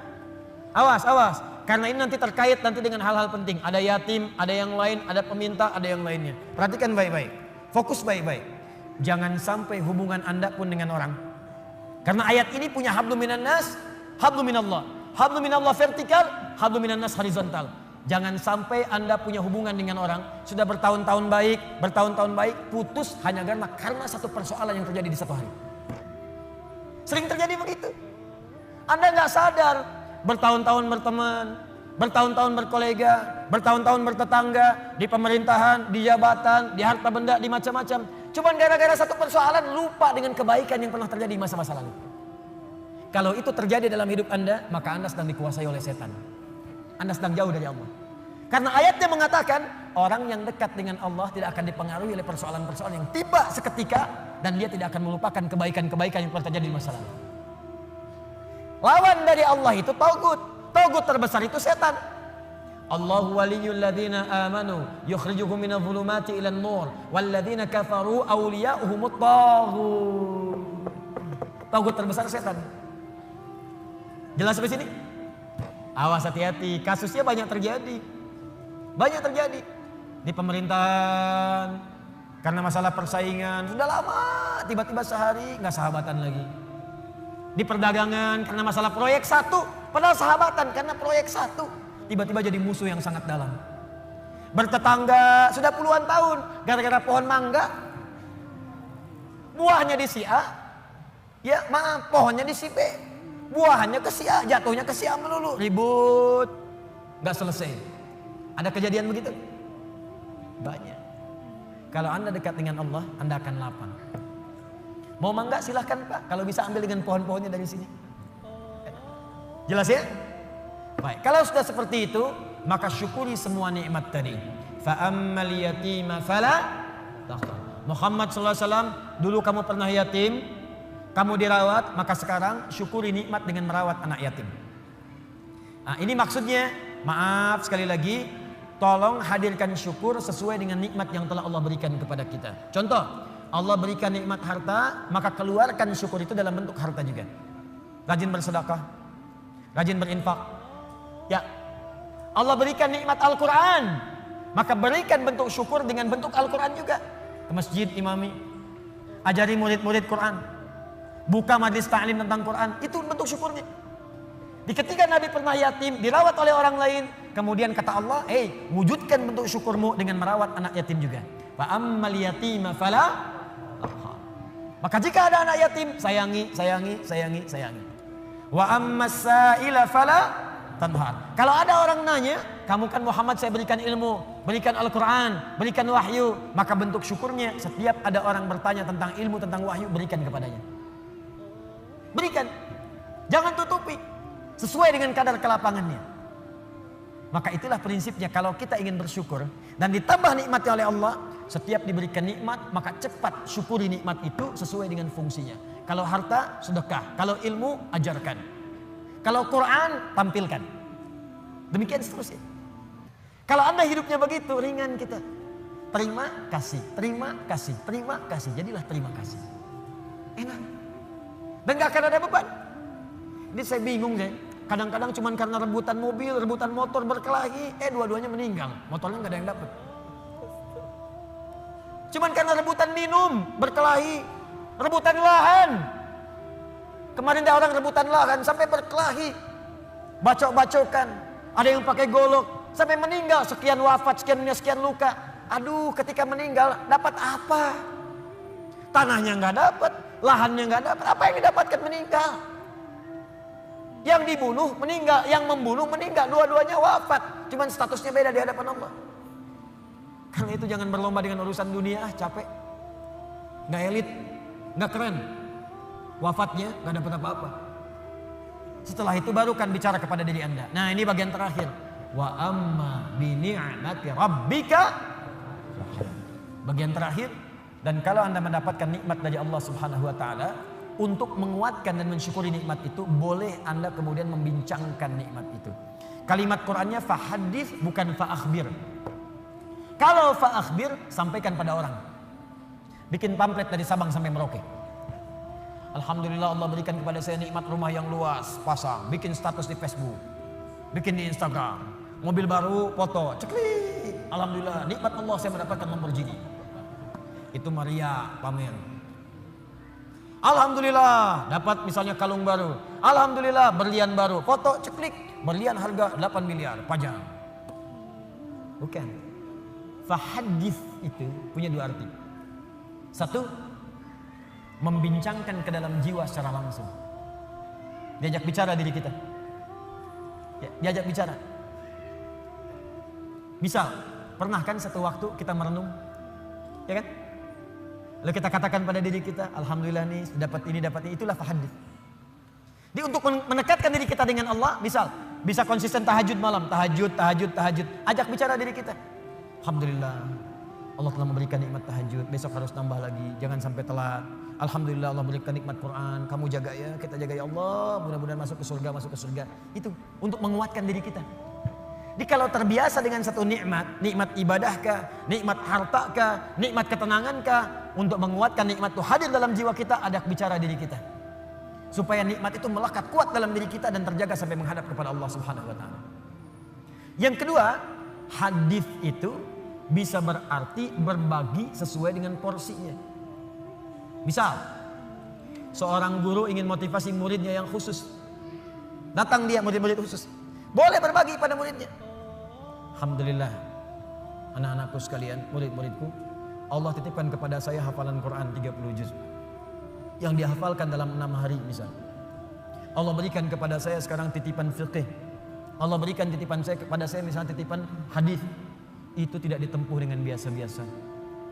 Awas, awas. Karena ini nanti terkait nanti dengan hal-hal penting. Ada yatim, ada yang lain, ada peminta, ada yang lainnya. Perhatikan baik-baik. Fokus baik-baik. Jangan sampai hubungan Anda pun dengan orang. Karena ayat ini punya hablum minan nas, hablum minallah. Hablum minallah vertikal, hablum minan nas horizontal. Jangan sampai Anda punya hubungan dengan orang sudah bertahun-tahun baik, putus hanya karena satu persoalan yang terjadi di satu hari. Sering terjadi begitu. Anda nggak sadar, bertahun-tahun berteman, bertahun-tahun berkolega, bertahun-tahun bertetangga, di pemerintahan, di jabatan, di harta benda, di macam-macam. Cuman gara-gara satu persoalan lupa dengan kebaikan yang pernah terjadi di masa-masa lalu. Kalau itu terjadi dalam hidup Anda, maka Anda sedang dikuasai oleh setan. Anda sedang jauh dari Allah. Karena ayatnya mengatakan orang yang dekat dengan Allah tidak akan dipengaruhi oleh persoalan-persoalan yang tiba seketika, dan dia tidak akan melupakan kebaikan-kebaikan yang pernah terjadi di masa lalu. Lawan dari Allah itu tagut. Tagut terbesar itu setan. Allahu waliyul ladzina amanu yukhrijuhum minadh dhulumati ilan nur wal ladzina kafaru awliya'uhumut taghut. Tagut terbesar setan. Jelas sampai sini? Awas, hati-hati, kasusnya banyak terjadi. Banyak terjadi di pemerintahan karena masalah persaingan sudah lama, tiba-tiba sehari nggak sahabatan lagi. Di perdagangan karena masalah proyek satu, padahal sahabatan karena proyek satu, tiba-tiba jadi musuh yang sangat dalam. Bertetangga sudah puluhan tahun gara-gara pohon mangga, buahnya di si A, ya maaf, pohonnya di si B, buahannya ke si A, jatuhnya ke si A melulu, ribut, nggak selesai. Ada kejadian begitu? Banyak. Kalau Anda dekat dengan Allah, Anda akan lapang. Mau mangga silahkan Pak, kalau bisa ambil dengan pohon-pohonnya dari sini. Jelas ya? Baik, kalau sudah seperti itu, maka syukuri semua nikmat tadi. Fa ammal yatima fala taqhar. Muhammad SAW, dulu kamu pernah yatim, kamu dirawat, maka sekarang syukuri nikmat dengan merawat anak yatim. Nah, ini maksudnya, maaf sekali lagi, tolong hadirkan syukur sesuai dengan nikmat yang telah Allah berikan kepada kita. Contoh, Allah berikan nikmat harta, maka keluarkan syukur itu dalam bentuk harta juga. Rajin bersedekah, rajin berinfak. Ya, Allah berikan nikmat Al-Quran, maka berikan bentuk syukur dengan bentuk Al-Quran juga. Ke masjid imami, ajari murid-murid Quran, buka majlis ta'lim tentang Quran, itu bentuk syukurnya. Di ketika Nabi pernah yatim, dirawat oleh orang lain, kemudian kata Allah, wujudkan bentuk syukurmu dengan merawat anak yatim juga. Fa ammal yatima fala taqhar. Maka jika ada anak yatim, sayangi, sayangi, sayangi, sayangi. Wa ammas sa'ila fala tanhar. Kalau ada orang nanya, kamu kan Muhammad saya berikan ilmu, berikan Al-Quran, berikan wahyu, maka bentuk syukurnya setiap ada orang bertanya tentang ilmu, tentang wahyu, berikan kepadanya. Berikan. Jangan tutupi. Sesuai dengan kadar kelapangannya. Maka itulah prinsipnya, kalau kita ingin bersyukur dan ditambah nikmatnya oleh Allah, setiap diberikan nikmat maka cepat syukuri nikmat itu sesuai dengan fungsinya. Kalau harta, sedekah. Kalau ilmu, ajarkan. Kalau Quran, tampilkan. Demikian seterusnya. Kalau Anda hidupnya begitu, ringan kita. Terima kasih, terima kasih, terima kasih. Jadilah terima kasih. Enak. Dan gak akan ada beban. Ini saya bingung saya. Kadang-kadang cuma karena rebutan mobil, rebutan motor berkelahi, dua-duanya meninggal. Motornya nggak ada yang dapat. Cuman karena rebutan minum, berkelahi, rebutan lahan. Kemarin ada orang rebutan lahan sampai berkelahi, bacok-bacokan. Ada yang pakai golok sampai meninggal, sekian wafat, sekian luka. Aduh, ketika meninggal dapat apa? Tanahnya nggak dapat, lahannya nggak dapat. Apa yang didapatkan meninggal? Yang dibunuh meninggal, yang membunuh meninggal, dua-duanya wafat. Cuman statusnya beda di hadapan Allah. Karena itu jangan berlomba dengan urusan dunia, capek. Nggak elit, nggak keren. Wafatnya nggak dapat apa-apa. Setelah itu baru kan bicara kepada diri Anda. Nah, ini bagian terakhir. Wa amma bi ni'mati rabbika. Bagian terakhir, dan kalau Anda mendapatkan nikmat dari Allah Subhanahu wa taala, untuk menguatkan dan mensyukuri nikmat itu, boleh Anda kemudian membincangkan nikmat itu. Kalimat Qur'annya fahadits, bukan fa'akhbir. Kalau fa'akhbir, sampaikan pada orang. Bikin pamflet dari Sabang sampai Merauke. Alhamdulillah Allah berikan kepada saya nikmat rumah yang luas, pasang. Bikin status di Facebook, bikin di Instagram. Mobil baru, foto, ceklik. Alhamdulillah, nikmat Allah saya mendapatkan Lamborghini. Itu Maria pamer. Alhamdulillah dapat misalnya kalung baru. Alhamdulillah berlian baru. Foto ceklik. Berlian harga 8 miliar. Pajang. Bukan. Fahadits itu punya dua arti. Satu, membincangkan ke dalam jiwa secara langsung. Diajak bicara diri kita. Ya, diajak bicara. Misal, pernah kan satu waktu kita merenung? Ya kan? Lalu kita katakan pada diri kita, alhamdulillah nih dapat ini, itulah fahadits. Jadi untuk mendekatkan diri kita dengan Allah, misal bisa konsisten tahajud malam, tahajud. Ajak bicara diri kita. Alhamdulillah, Allah telah memberikan nikmat tahajud. Besok harus nambah lagi, jangan sampai telat. Alhamdulillah Allah berikan nikmat Quran. Kamu jaga ya, kita jaga ya Allah. Mudah-mudahan masuk ke surga. Itu untuk menguatkan diri kita. Jadi kalau terbiasa dengan satu nikmat ibadah kah, nikmat harta kah, nikmat ketenangan kah, untuk menguatkan nikmat itu hadir dalam jiwa kita, ada bicara diri kita. Supaya nikmat itu melekat kuat dalam diri kita dan terjaga sampai menghadap kepada Allah Subhanahu wa taala. Yang kedua, hadis itu bisa berarti berbagi sesuai dengan porsinya. Misal, seorang guru ingin motivasi muridnya yang khusus. Datang dia murid-murid khusus. Boleh berbagi pada muridnya. Alhamdulillah, anak-anakku sekalian, murid-muridku, Allah titipkan kepada saya hafalan Quran 30 juz. Yang dihafalkan dalam 6 hari misal. Allah berikan kepada saya sekarang titipan fiqh. Allah berikan titipan saya kepada saya misalnya titipan hadis. Itu tidak ditempuh dengan biasa-biasa.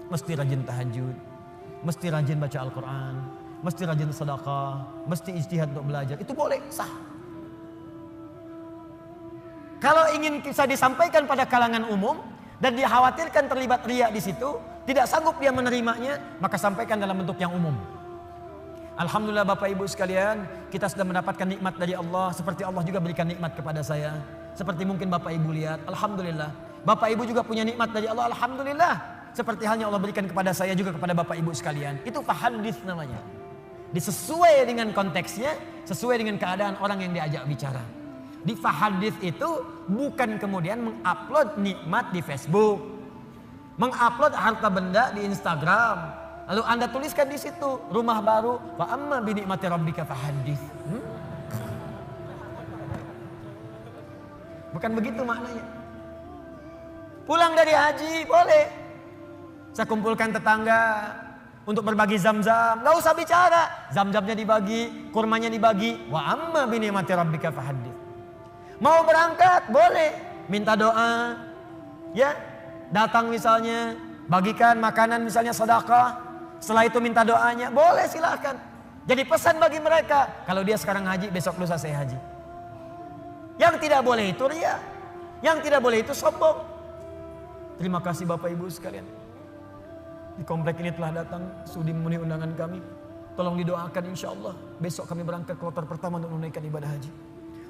Mesti rajin tahajud, mesti rajin baca Al-Quran, mesti rajin sedekah, mesti ijtihad untuk belajar. Itu boleh, sah. Kalau ingin bisa disampaikan pada kalangan umum dan dikhawatirkan terlibat riya di situ, tidak sanggup dia menerimanya, maka sampaikan dalam bentuk yang umum. Alhamdulillah Bapak Ibu sekalian, kita sudah mendapatkan nikmat dari Allah seperti Allah juga berikan nikmat kepada saya. Seperti mungkin Bapak Ibu lihat, alhamdulillah. Bapak Ibu juga punya nikmat dari Allah, alhamdulillah. Seperti halnya Allah berikan kepada saya juga kepada Bapak Ibu sekalian. Itu fahadits namanya. Disesuai dengan konteksnya, sesuai dengan keadaan orang yang diajak bicara. Di fahadits itu bukan kemudian mengupload nikmat di Facebook, mengupload harta benda di Instagram, lalu Anda tuliskan di situ rumah baru, fa amma bi ni'mati rabbika fahadits. Bukan begitu maknanya. Pulang dari haji boleh, saya kumpulkan tetangga untuk berbagi zam-zam, nggak usah bicara, zam-zamnya dibagi, kurmanya dibagi, wa amma bi ni'mati rabbika fahadits. Mau berangkat boleh, minta doa, ya, datang misalnya, bagikan makanan misalnya sedekah, setelah itu minta doanya, boleh silakan. Jadi pesan bagi mereka, kalau dia sekarang haji, besok lusa saya haji. Yang tidak boleh itu riya, yang tidak boleh itu sombong. Terima kasih Bapak Ibu sekalian. Di komplek ini telah datang sudi memenuhi undangan kami. Tolong didoakan insya Allah, besok kami berangkat kloter pertama untuk menunaikan ibadah haji.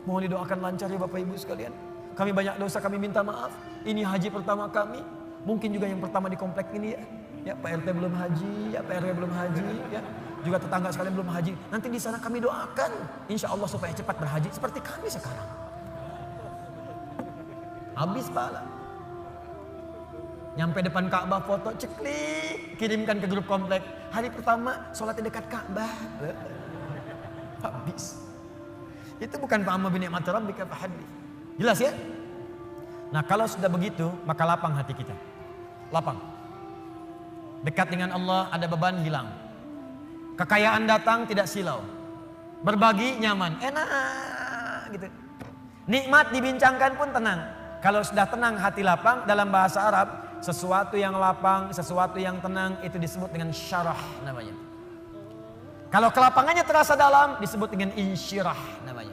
Mohon didoakan lancar ya Bapak Ibu sekalian. Kami banyak dosa, kami minta maaf. Ini haji pertama kami. Mungkin juga yang pertama di komplek ini ya. Ya Pak RT belum haji, ya Pak RW belum haji, ya. Juga tetangga sekalian belum haji. Nanti di sana kami doakan, insya Allah supaya cepat berhaji seperti kami sekarang. Habis pahala. Nyampe depan Ka'bah foto, ceklik, kirimkan ke grup komplek. Hari pertama sholatnya dekat Ka'bah. Habis. Itu bukan fa'amma bi ni'mati rabbika fahadits. Jelas ya? Nah kalau sudah begitu, maka lapang hati kita. Lapang. Dekat dengan Allah, ada beban hilang. Kekayaan datang tidak silau. Berbagi nyaman, enak gitu. Nikmat dibincangkan pun tenang. Kalau sudah tenang hati lapang, dalam bahasa Arab, sesuatu yang lapang, sesuatu yang tenang itu disebut dengan syarah namanya. Kalau kelapangannya terasa dalam disebut dengan insyirah namanya.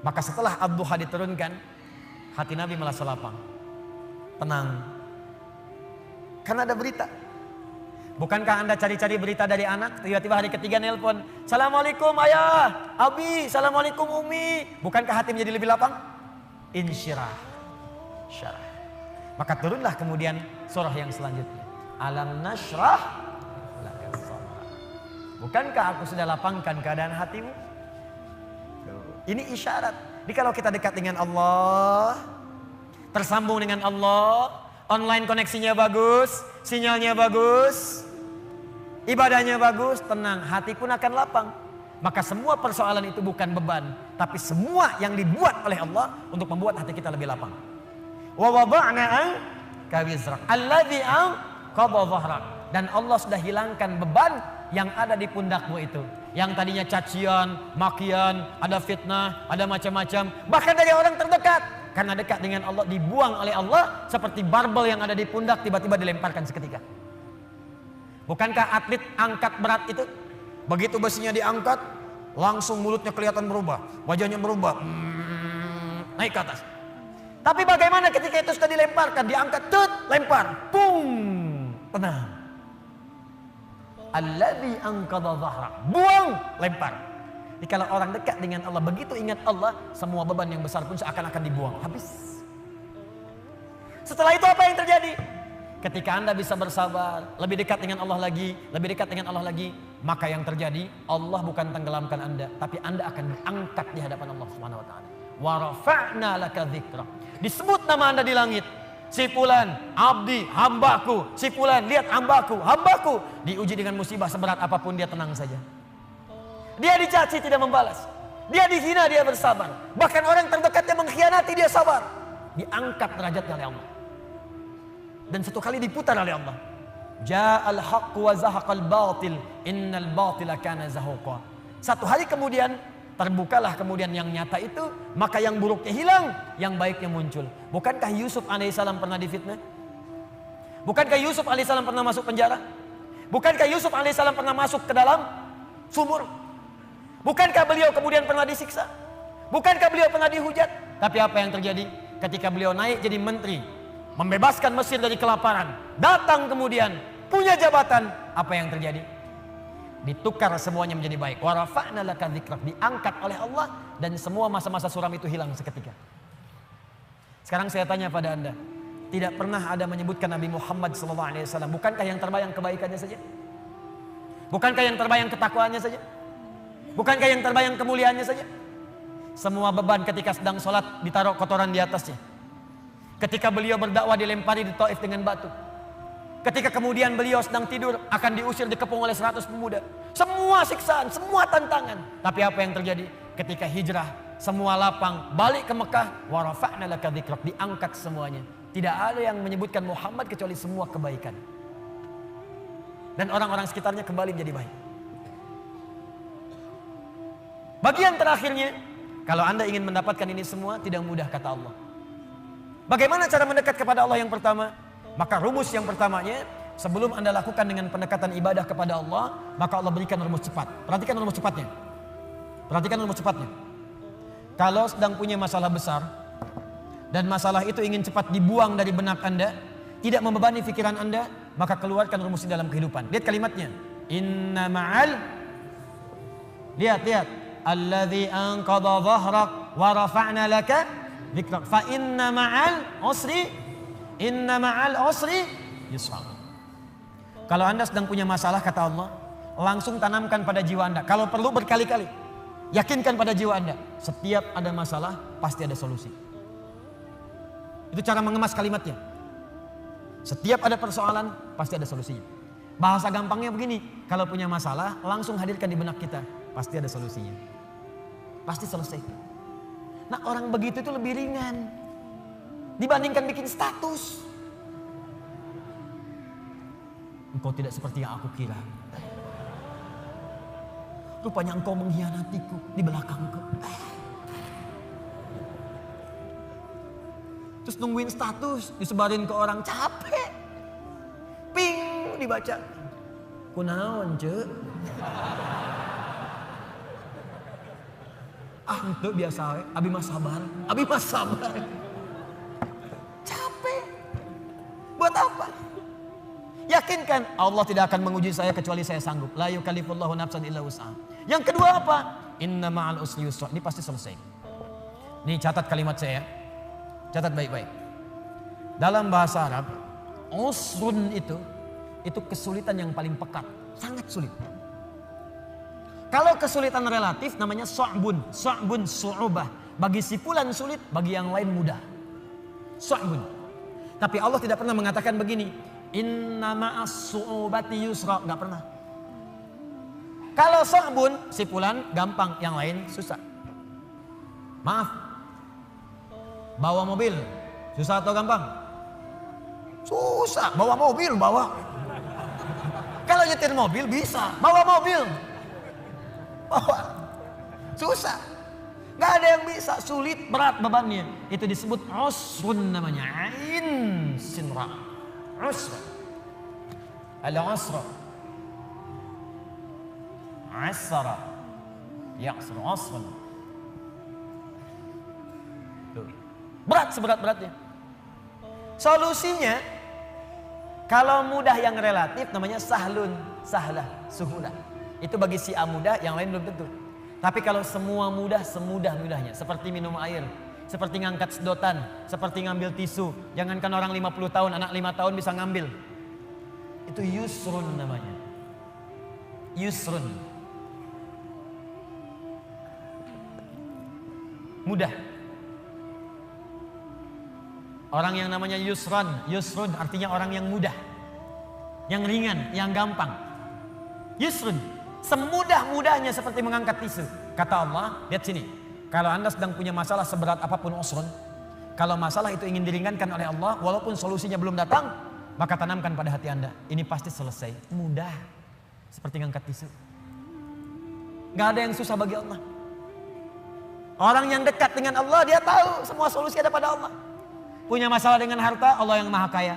Maka setelah ad-duha diturunkan, hati Nabi merasa lapang, tenang. Karena ada berita. Bukankah Anda cari-cari berita dari anak, tiba-tiba hari ketiga nelpon, Assalamualaikum ayah, abi, Assalamualaikum umi. Bukankah hati menjadi lebih lapang? Insyirah, syarah. Maka turunlah kemudian surah yang selanjutnya. Alam nashrah. Bukankah aku sudah lapangkan keadaan hatimu? Ini isyarat. Jadi kalau kita dekat dengan Allah, tersambung dengan Allah, online koneksinya bagus, sinyalnya bagus, ibadahnya bagus, tenang, hati pun akan lapang. Maka semua persoalan itu bukan beban, tapi semua yang dibuat oleh Allah untuk membuat hati kita lebih lapang. Wa wada'na anka wizrak alladzi anqadha dhahrak. Dan Allah sudah hilangkan beban yang ada di pundakmu itu. Yang tadinya cacian, makian, ada fitnah, ada macam-macam. Bahkan dari orang terdekat. Karena dekat dengan Allah, dibuang oleh Allah seperti barbel yang ada di pundak tiba-tiba dilemparkan seketika. Bukankah atlet angkat berat itu? Begitu besinya diangkat, langsung mulutnya kelihatan berubah. Wajahnya berubah. naik ke atas. Tapi bagaimana ketika itu sudah dilemparkan, diangkat, lempar, pung, tenang. Alladzi anqadha dhahrak, buang, lempar. Jadi kalau orang dekat dengan Allah, begitu ingat Allah, semua beban yang besar pun seakan-akan dibuang, habis. Setelah itu apa yang terjadi? Ketika Anda bisa bersabar, lebih dekat dengan Allah lagi, lebih dekat dengan Allah lagi, maka yang terjadi, Allah bukan tenggelamkan Anda, tapi Anda akan diangkat di hadapan Allah Subhanahu wa taala. Wa rafa'na laka dzikrak. Disebut nama Anda di langit. Si fulan, abdi, hambaku. Si fulan, lihat hambaku, hambaku. Diuji dengan musibah seberat apapun, dia tenang saja. Dia dicaci, tidak membalas. Dia dihina, dia bersabar. Bahkan orang terdekatnya mengkhianati, dia sabar. Diangkat derajatnya oleh Allah. Dan satu kali diputar oleh Allah. Ja'al haqqu wa zahaqal batil, innal batila kana zahuqa. Satu hari kemudian, terbukalah kemudian yang nyata itu, maka yang buruknya hilang, yang baiknya muncul. Bukankah Yusuf alaihissalam pernah difitnah? Bukankah Yusuf alaihissalam pernah masuk penjara? Bukankah Yusuf alaihissalam pernah masuk ke dalam sumur? Bukankah beliau kemudian pernah disiksa? Bukankah beliau pernah dihujat? Tapi apa yang terjadi? Ketika beliau naik jadi menteri, membebaskan Mesir dari kelaparan, datang kemudian punya jabatan, apa yang terjadi? Ditukar semuanya menjadi baik. Wa rafa'na laka dzikrak, diangkat oleh Allah, dan semua masa-masa suram itu hilang seketika. Sekarang saya tanya pada Anda, tidak pernah ada menyebutkan Nabi Muhammad SAW, bukankah yang terbayang kebaikannya saja? Bukankah yang terbayang ketakwaannya saja? Bukankah yang terbayang kemuliaannya saja? Semua beban ketika sedang sholat ditaruh kotoran di atasnya. Ketika beliau berdakwah dilempari di Taif dengan batu. Ketika kemudian beliau sedang tidur akan diusir, dikepung oleh 100 pemuda. Semua siksaan, semua tantangan. Tapi apa yang terjadi? Ketika hijrah, semua lapang, balik ke Mekah, wa rafa'na laka dzikrak, diangkat semuanya. Tidak ada yang menyebutkan Muhammad kecuali semua kebaikan. Dan orang-orang sekitarnya kembali menjadi baik. Bagian terakhirnya, kalau Anda ingin mendapatkan ini semua, tidak mudah kata Allah. Bagaimana cara mendekat kepada Allah yang pertama? Maka rumus yang pertamanya, sebelum Anda lakukan dengan pendekatan ibadah kepada Allah, maka Allah berikan rumus cepat. Perhatikan rumus cepatnya. Perhatikan rumus cepatnya. Kalau sedang punya masalah besar, dan masalah itu ingin cepat dibuang dari benak Anda, tidak membebani pikiran Anda, maka keluarkan rumus di dalam kehidupan. Lihat kalimatnya. Inna ma'al, lihat. Alladzi anqadha dhahrak wa rafa'na laka dzikrak. Fa inna ma'al usri yusra. Kalau Anda sedang punya masalah, kata Allah, langsung tanamkan pada jiwa Anda. Kalau perlu berkali-kali, yakinkan pada jiwa Anda, setiap ada masalah pasti ada solusi. Itu cara mengemas kalimatnya. Setiap ada persoalan pasti ada solusinya. Bahasa gampangnya begini, kalau punya masalah langsung hadirkan di benak kita, pasti ada solusinya. Pasti selesai. Nah, orang begitu itu lebih ringan dibandingkan bikin status. Engkau tidak seperti yang aku kira. Rupanya engkau mengkhianatiku di belakangku. Terus nungguin status, disebarin ke orang, capek. Ping, dibaca. Kunaon, cek. Itu biasa, abi mas sabar. Capek. Buat apa? Yakinkan Allah tidak akan menguji saya kecuali saya sanggup. La yukallifullahu nafsan illa wus'aha. Yang kedua apa? Inna ma'al usri yusra. Ini pasti selesai. Nih catat kalimat saya. Catat baik-baik. Dalam bahasa Arab, usrun itu kesulitan yang paling pekat. Sangat sulit. Kalau kesulitan relatif namanya su'bun, su'ubah. Bagi si fulan sulit, bagi yang lain mudah. Su'bun. Tapi Allah tidak pernah mengatakan begini, inna ma'as su'ubati yusra, enggak pernah. Kalau su'bun, si fulan gampang, yang lain susah. Maaf. Bawa mobil, susah atau gampang? Susah, bawa mobil, bawa. Kalau nyetir mobil bisa, bawa mobil. Susah, nggak ada yang bisa, sulit, berat bebannya. Itu disebut usrun namanya, ain sinra, usra, al-usra, asra, ya'sra, usrun. Tuh. Berat seberat-beratnya. Solusinya, kalau mudah yang relatif namanya sahlun, sahlah, suhulah. Itu bagi si A mudah, yang lain belum tentu. Tapi kalau semua mudah, semudah-mudahnya. Seperti minum air, seperti ngangkat sedotan, seperti ngambil tisu. Jangankan orang 50 tahun, anak 5 tahun bisa ngambil. Itu yusrun namanya. Yusrun. Mudah. Orang yang namanya yusrun artinya orang yang mudah. Yang ringan, yang gampang. Yusrun. Semudah-mudahnya seperti mengangkat tisu. Kata Allah, lihat sini. Kalau Anda sedang punya masalah seberat apapun usrun, kalau masalah itu ingin diringankan oleh Allah, walaupun solusinya belum datang, maka tanamkan pada hati Anda, ini pasti selesai. Mudah. Seperti ngangkat tisu. Gak ada yang susah bagi Allah. Orang yang dekat dengan Allah, dia tahu semua solusi ada pada Allah. Punya masalah dengan harta, Allah yang maha kaya.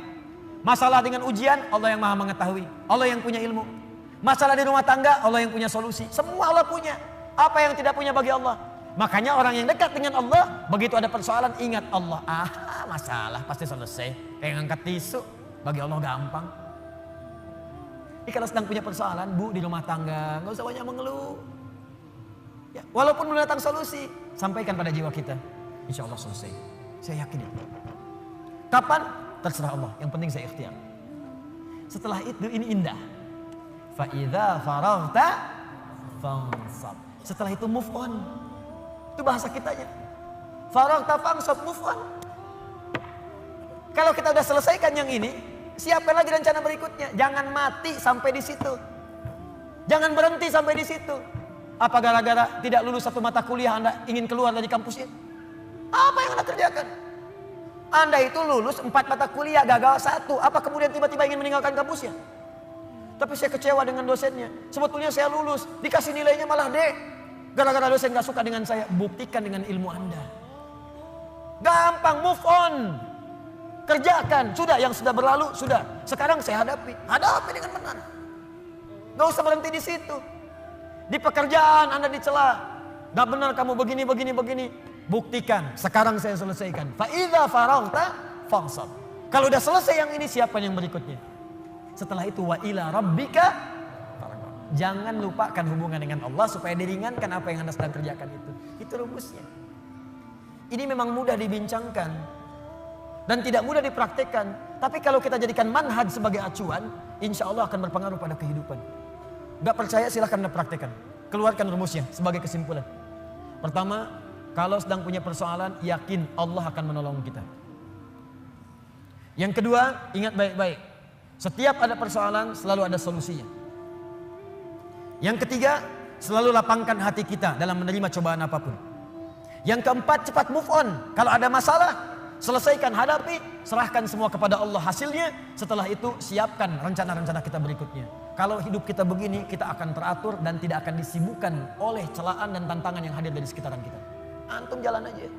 Masalah dengan ujian, Allah yang maha mengetahui. Allah yang punya ilmu. Masalah di rumah tangga, Allah yang punya solusi. Semua Allah punya. Apa yang tidak punya bagi Allah? Makanya orang yang dekat dengan Allah, begitu ada persoalan, ingat Allah. Masalah pasti selesai. Kayak ngangkat tisu, bagi Allah gampang. Jadi kalau sedang punya persoalan, Bu, di rumah tangga, nggak usah banyak mengeluh. Ya, walaupun belum datang solusi, sampaikan pada jiwa kita. Insya Allah selesai. Saya yakin itu. Kapan? Terserah Allah. Yang penting saya ikhtiar. Setelah itu ini indah. Fa'idha faraghta fansab. Setelah itu move on. Itu bahasa kitanya. Faraghta fansab, move on. Kalau kita udah selesaikan yang ini, siapkan lagi rencana berikutnya. Jangan mati sampai di situ. Jangan berhenti sampai di situ. Apa gara-gara tidak lulus satu mata kuliah Anda ingin keluar dari kampusnya? Apa yang Anda kerjakan? Anda itu lulus 4 mata kuliah, gagal 1. Apa kemudian tiba-tiba ingin meninggalkan kampusnya? Tapi saya kecewa dengan dosennya. Sebetulnya saya lulus, dikasih nilainya malah D. Gara-gara dosen gak suka dengan saya. Buktikan dengan ilmu Anda. Gampang, move on. Kerjakan, sudah yang sudah berlalu, sudah. Sekarang saya hadapi. Hadapi dengan benar. Gak usah berhenti di situ. Di pekerjaan Anda dicela. Gak benar kamu begini. Buktikan, sekarang saya selesaikan. Fa'idha faraghta fansab. Kalau udah selesai yang ini, siapkan yang berikutnya. Setelah itu wa ila rabbika farghab. Jangan lupakan hubungan dengan Allah supaya diringankan apa yang Anda sedang kerjakan itu. Itu rumusnya. Ini memang mudah dibincangkan dan tidak mudah dipraktekkan. Tapi kalau kita jadikan manhaj sebagai acuan, insya Allah akan berpengaruh pada kehidupan. Gak percaya silahkan Anda praktekkan. Keluarkan rumusnya sebagai kesimpulan. Pertama, kalau sedang punya persoalan, yakin Allah akan menolong kita. Yang kedua, ingat baik-baik. Setiap ada persoalan, selalu ada solusinya. Yang ketiga, selalu lapangkan hati kita dalam menerima cobaan apapun. Yang keempat, cepat move on. Kalau ada masalah, selesaikan, hadapi, serahkan semua kepada Allah hasilnya. Setelah itu, siapkan rencana-rencana kita berikutnya. Kalau hidup kita begini, kita akan teratur dan tidak akan disibukkan oleh celaan dan tantangan yang hadir dari sekitaran kita. Antum jalan aja.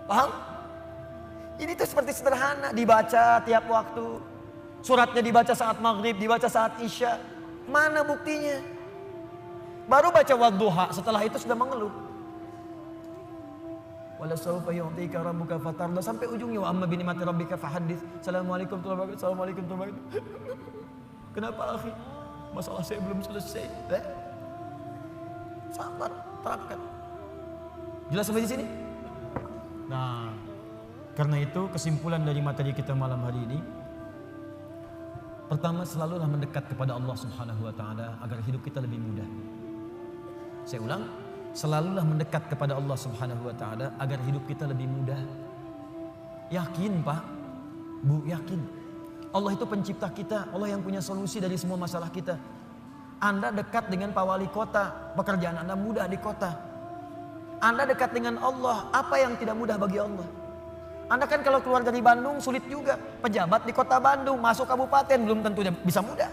Paham? Ini tuh seperti sederhana, dibaca tiap waktu. Suratnya dibaca saat maghrib, dibaca saat isya. Mana buktinya? Baru baca wadduha, setelah itu sudah mengeluh. Wala sawfa yu'tika rabbuka fatarda, sampai ujungnya wa amma bi ni'mati rabbika fahaddits. Assalamualaikum warahmatullahi wabarakatuh. Assalamualaikum warahmatullahi wabarakatuh. Kenapa akhi? Masalah saya belum selesai. Sabar, terapkan. Jelas sampai di sini? Nah, karena itu kesimpulan dari materi kita malam hari ini, pertama, selalulah mendekat kepada Allah Subhanahu wa taala agar hidup kita lebih mudah. Saya ulang, selalulah mendekat kepada Allah Subhanahu wa taala agar hidup kita lebih mudah. Yakin, Pak? Bu, yakin. Allah itu pencipta kita, Allah yang punya solusi dari semua masalah kita. Anda dekat dengan Pak Wali Kota, pekerjaan Anda mudah di kota. Anda dekat dengan Allah, apa yang tidak mudah bagi Allah? Anda kan kalau keluar dari Bandung sulit juga. Pejabat di kota Bandung masuk kabupaten belum tentu bisa mudah.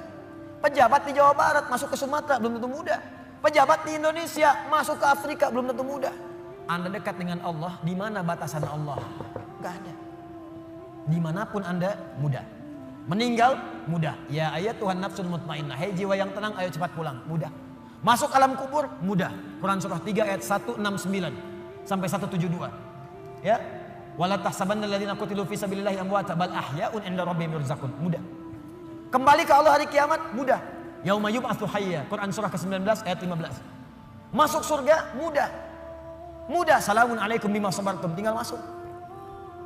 Pejabat di Jawa Barat masuk ke Sumatera belum tentu mudah. Pejabat di Indonesia masuk ke Afrika belum tentu mudah. Anda dekat dengan Allah, di mana batasan Allah? Gak ada. Dimanapun Anda mudah. Meninggal mudah. Ya ayat Tuhan nafsul mutmainnah. Hei jiwa yang tenang, ayo cepat pulang. Mudah. Masuk alam kubur mudah. Quran surah 3 ayat 169 sampai 172. Ya. Wala tahsabanna alladziina qutilu fi sabilillahi amwata bal ahya'un 'inda rabbihim yurzaqun. Mudah. Kembali ke Allah hari kiamat mudah. Yauma yub'atsu hayya. Quran surah ke-19 ayat 15. Masuk surga mudah. Mudah. Salamun alaikum bima sabartum. Tinggal masuk.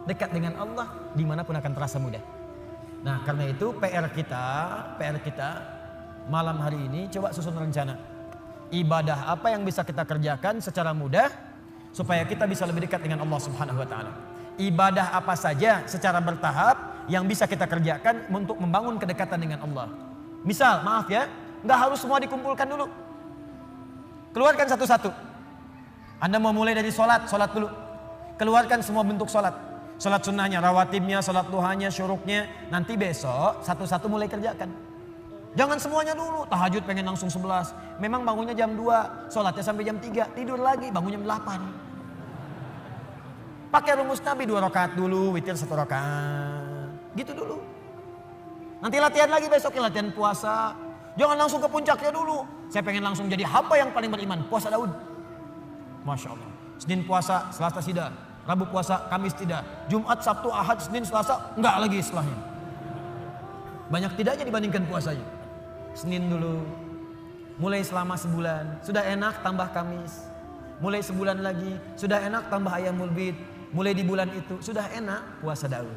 Dekat dengan Allah dimanapun akan terasa mudah. Nah, karena itu PR kita malam hari ini coba susun rencana. Ibadah apa yang bisa kita kerjakan secara mudah supaya kita bisa lebih dekat dengan Allah Subhanahu wa taala. Ibadah apa saja secara bertahap yang bisa kita kerjakan untuk membangun kedekatan dengan Allah. Misal, maaf ya, nggak harus semua dikumpulkan dulu. Keluarkan satu-satu. Anda mau mulai dari sholat dulu. Keluarkan semua bentuk sholat. Sholat sunnahnya, rawatibnya, sholat duhanya, syuruknya. Nanti besok satu-satu mulai kerjakan. Jangan semuanya dulu. Tahajud pengen langsung 11. Memang bangunnya jam 2. Sholatnya sampai jam 3. Tidur lagi bangun jam 8. Pakai rumus Nabi 2 rakaat dulu. Witir 1 rakaat. Gitu dulu. Nanti latihan lagi besoknya latihan puasa. Jangan langsung ke puncaknya dulu. Saya pengen langsung jadi hamba yang paling beriman. Puasa Daud. Masya Allah. Senin puasa, Selasa tidak. Rabu puasa, Kamis tidak. Jumat, Sabtu, Ahad, Senin, Selasa, enggak lagi setelahnya. Banyak tidaknya dibandingkan puasanya. Senin dulu. Mulai selama sebulan. Sudah enak tambah Kamis. Mulai sebulan lagi. Sudah enak tambah Ayyamul Bid. Mulai di bulan itu. Sudah enak puasa Daud.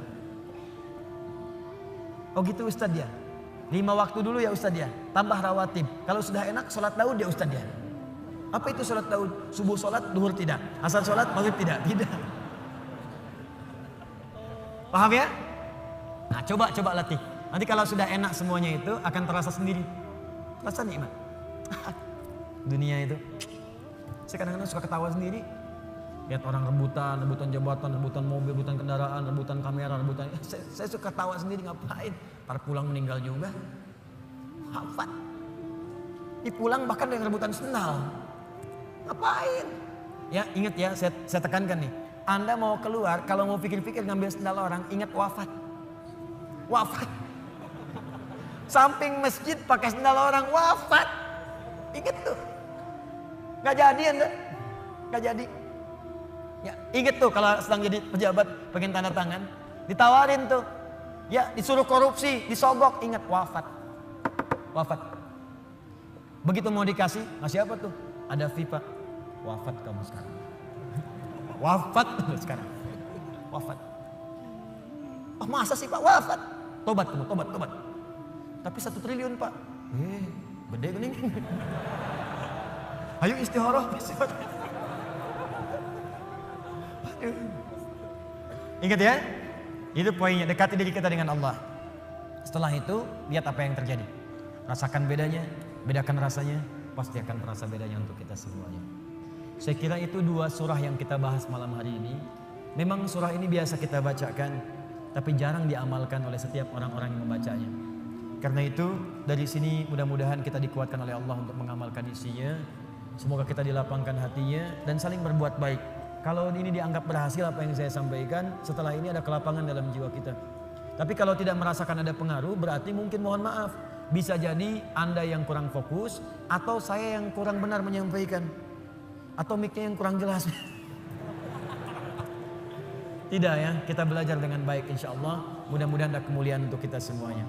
Oh gitu Ustadz ya. 5 waktu dulu ya Ustadz ya. Tambah rawatib. Kalau sudah enak sholat Daud ya Ustadz ya. Apa itu sholat Daud? Subuh sholat, duhur tidak. Asar sholat, maghrib tidak. Tidak. Paham ya? Nah coba latih. Nanti kalau sudah enak semuanya itu akan terasa sendiri. Terasa nikmat. Dunia itu. Saya kadang-kadang suka ketawa sendiri. Lihat orang rebutan jabatan, rebutan mobil, rebutan kendaraan, rebutan kamera, rebutan. Saya suka ketawa sendiri, ngapain? Ntar pulang meninggal juga. Hafat. Ini pulang bahkan dengan rebutan sendal. Ngapain? Ya ingat ya, saya tekankan nih. Anda mau keluar, kalau mau pikir-pikir ngambil sendal orang, ingat wafat. Wafat. Samping masjid pakai sendal orang, wafat. Ingat tuh. Gak jadi Anda. Gak jadi. Ya, ingat tuh kalau sedang jadi pejabat pengen tanda tangan. Ditawarin tuh. Ya disuruh korupsi, disogok, ingat wafat. Wafat. Begitu mau dikasih, ngasih apa tuh? Ada FIFA. Wafat kamu sekarang. Wafat sekarang. Wafat. Oh masa sih Pak wafat? Tobat kamu, tobat. Tapi 1 triliun Pak. Gede gini. Ayo istihoroh. Ingat ya. Itu poinnya, dekati diri kita dengan Allah. Setelah itu lihat apa yang terjadi. Rasakan bedanya, bedakan rasanya. Pasti akan terasa bedanya untuk kita semuanya. Saya kira itu 2 surah yang kita bahas malam hari ini. Memang surah ini biasa kita bacakan, tapi jarang diamalkan oleh setiap orang-orang yang membacanya. Karena itu dari sini mudah-mudahan kita dikuatkan oleh Allah untuk mengamalkan isinya. Semoga kita dilapangkan hatinya dan saling berbuat baik. Kalau ini dianggap berhasil apa yang saya sampaikan, setelah ini ada kelapangan dalam jiwa kita. Tapi kalau tidak merasakan ada pengaruh, berarti mungkin mohon maaf. Bisa jadi Anda yang kurang fokus atau saya yang kurang benar menyampaikan. Atau mic-nya yang kurang jelas. Tidak ya, kita belajar dengan baik insya Allah. Mudah-mudahan ada kemuliaan untuk kita semuanya.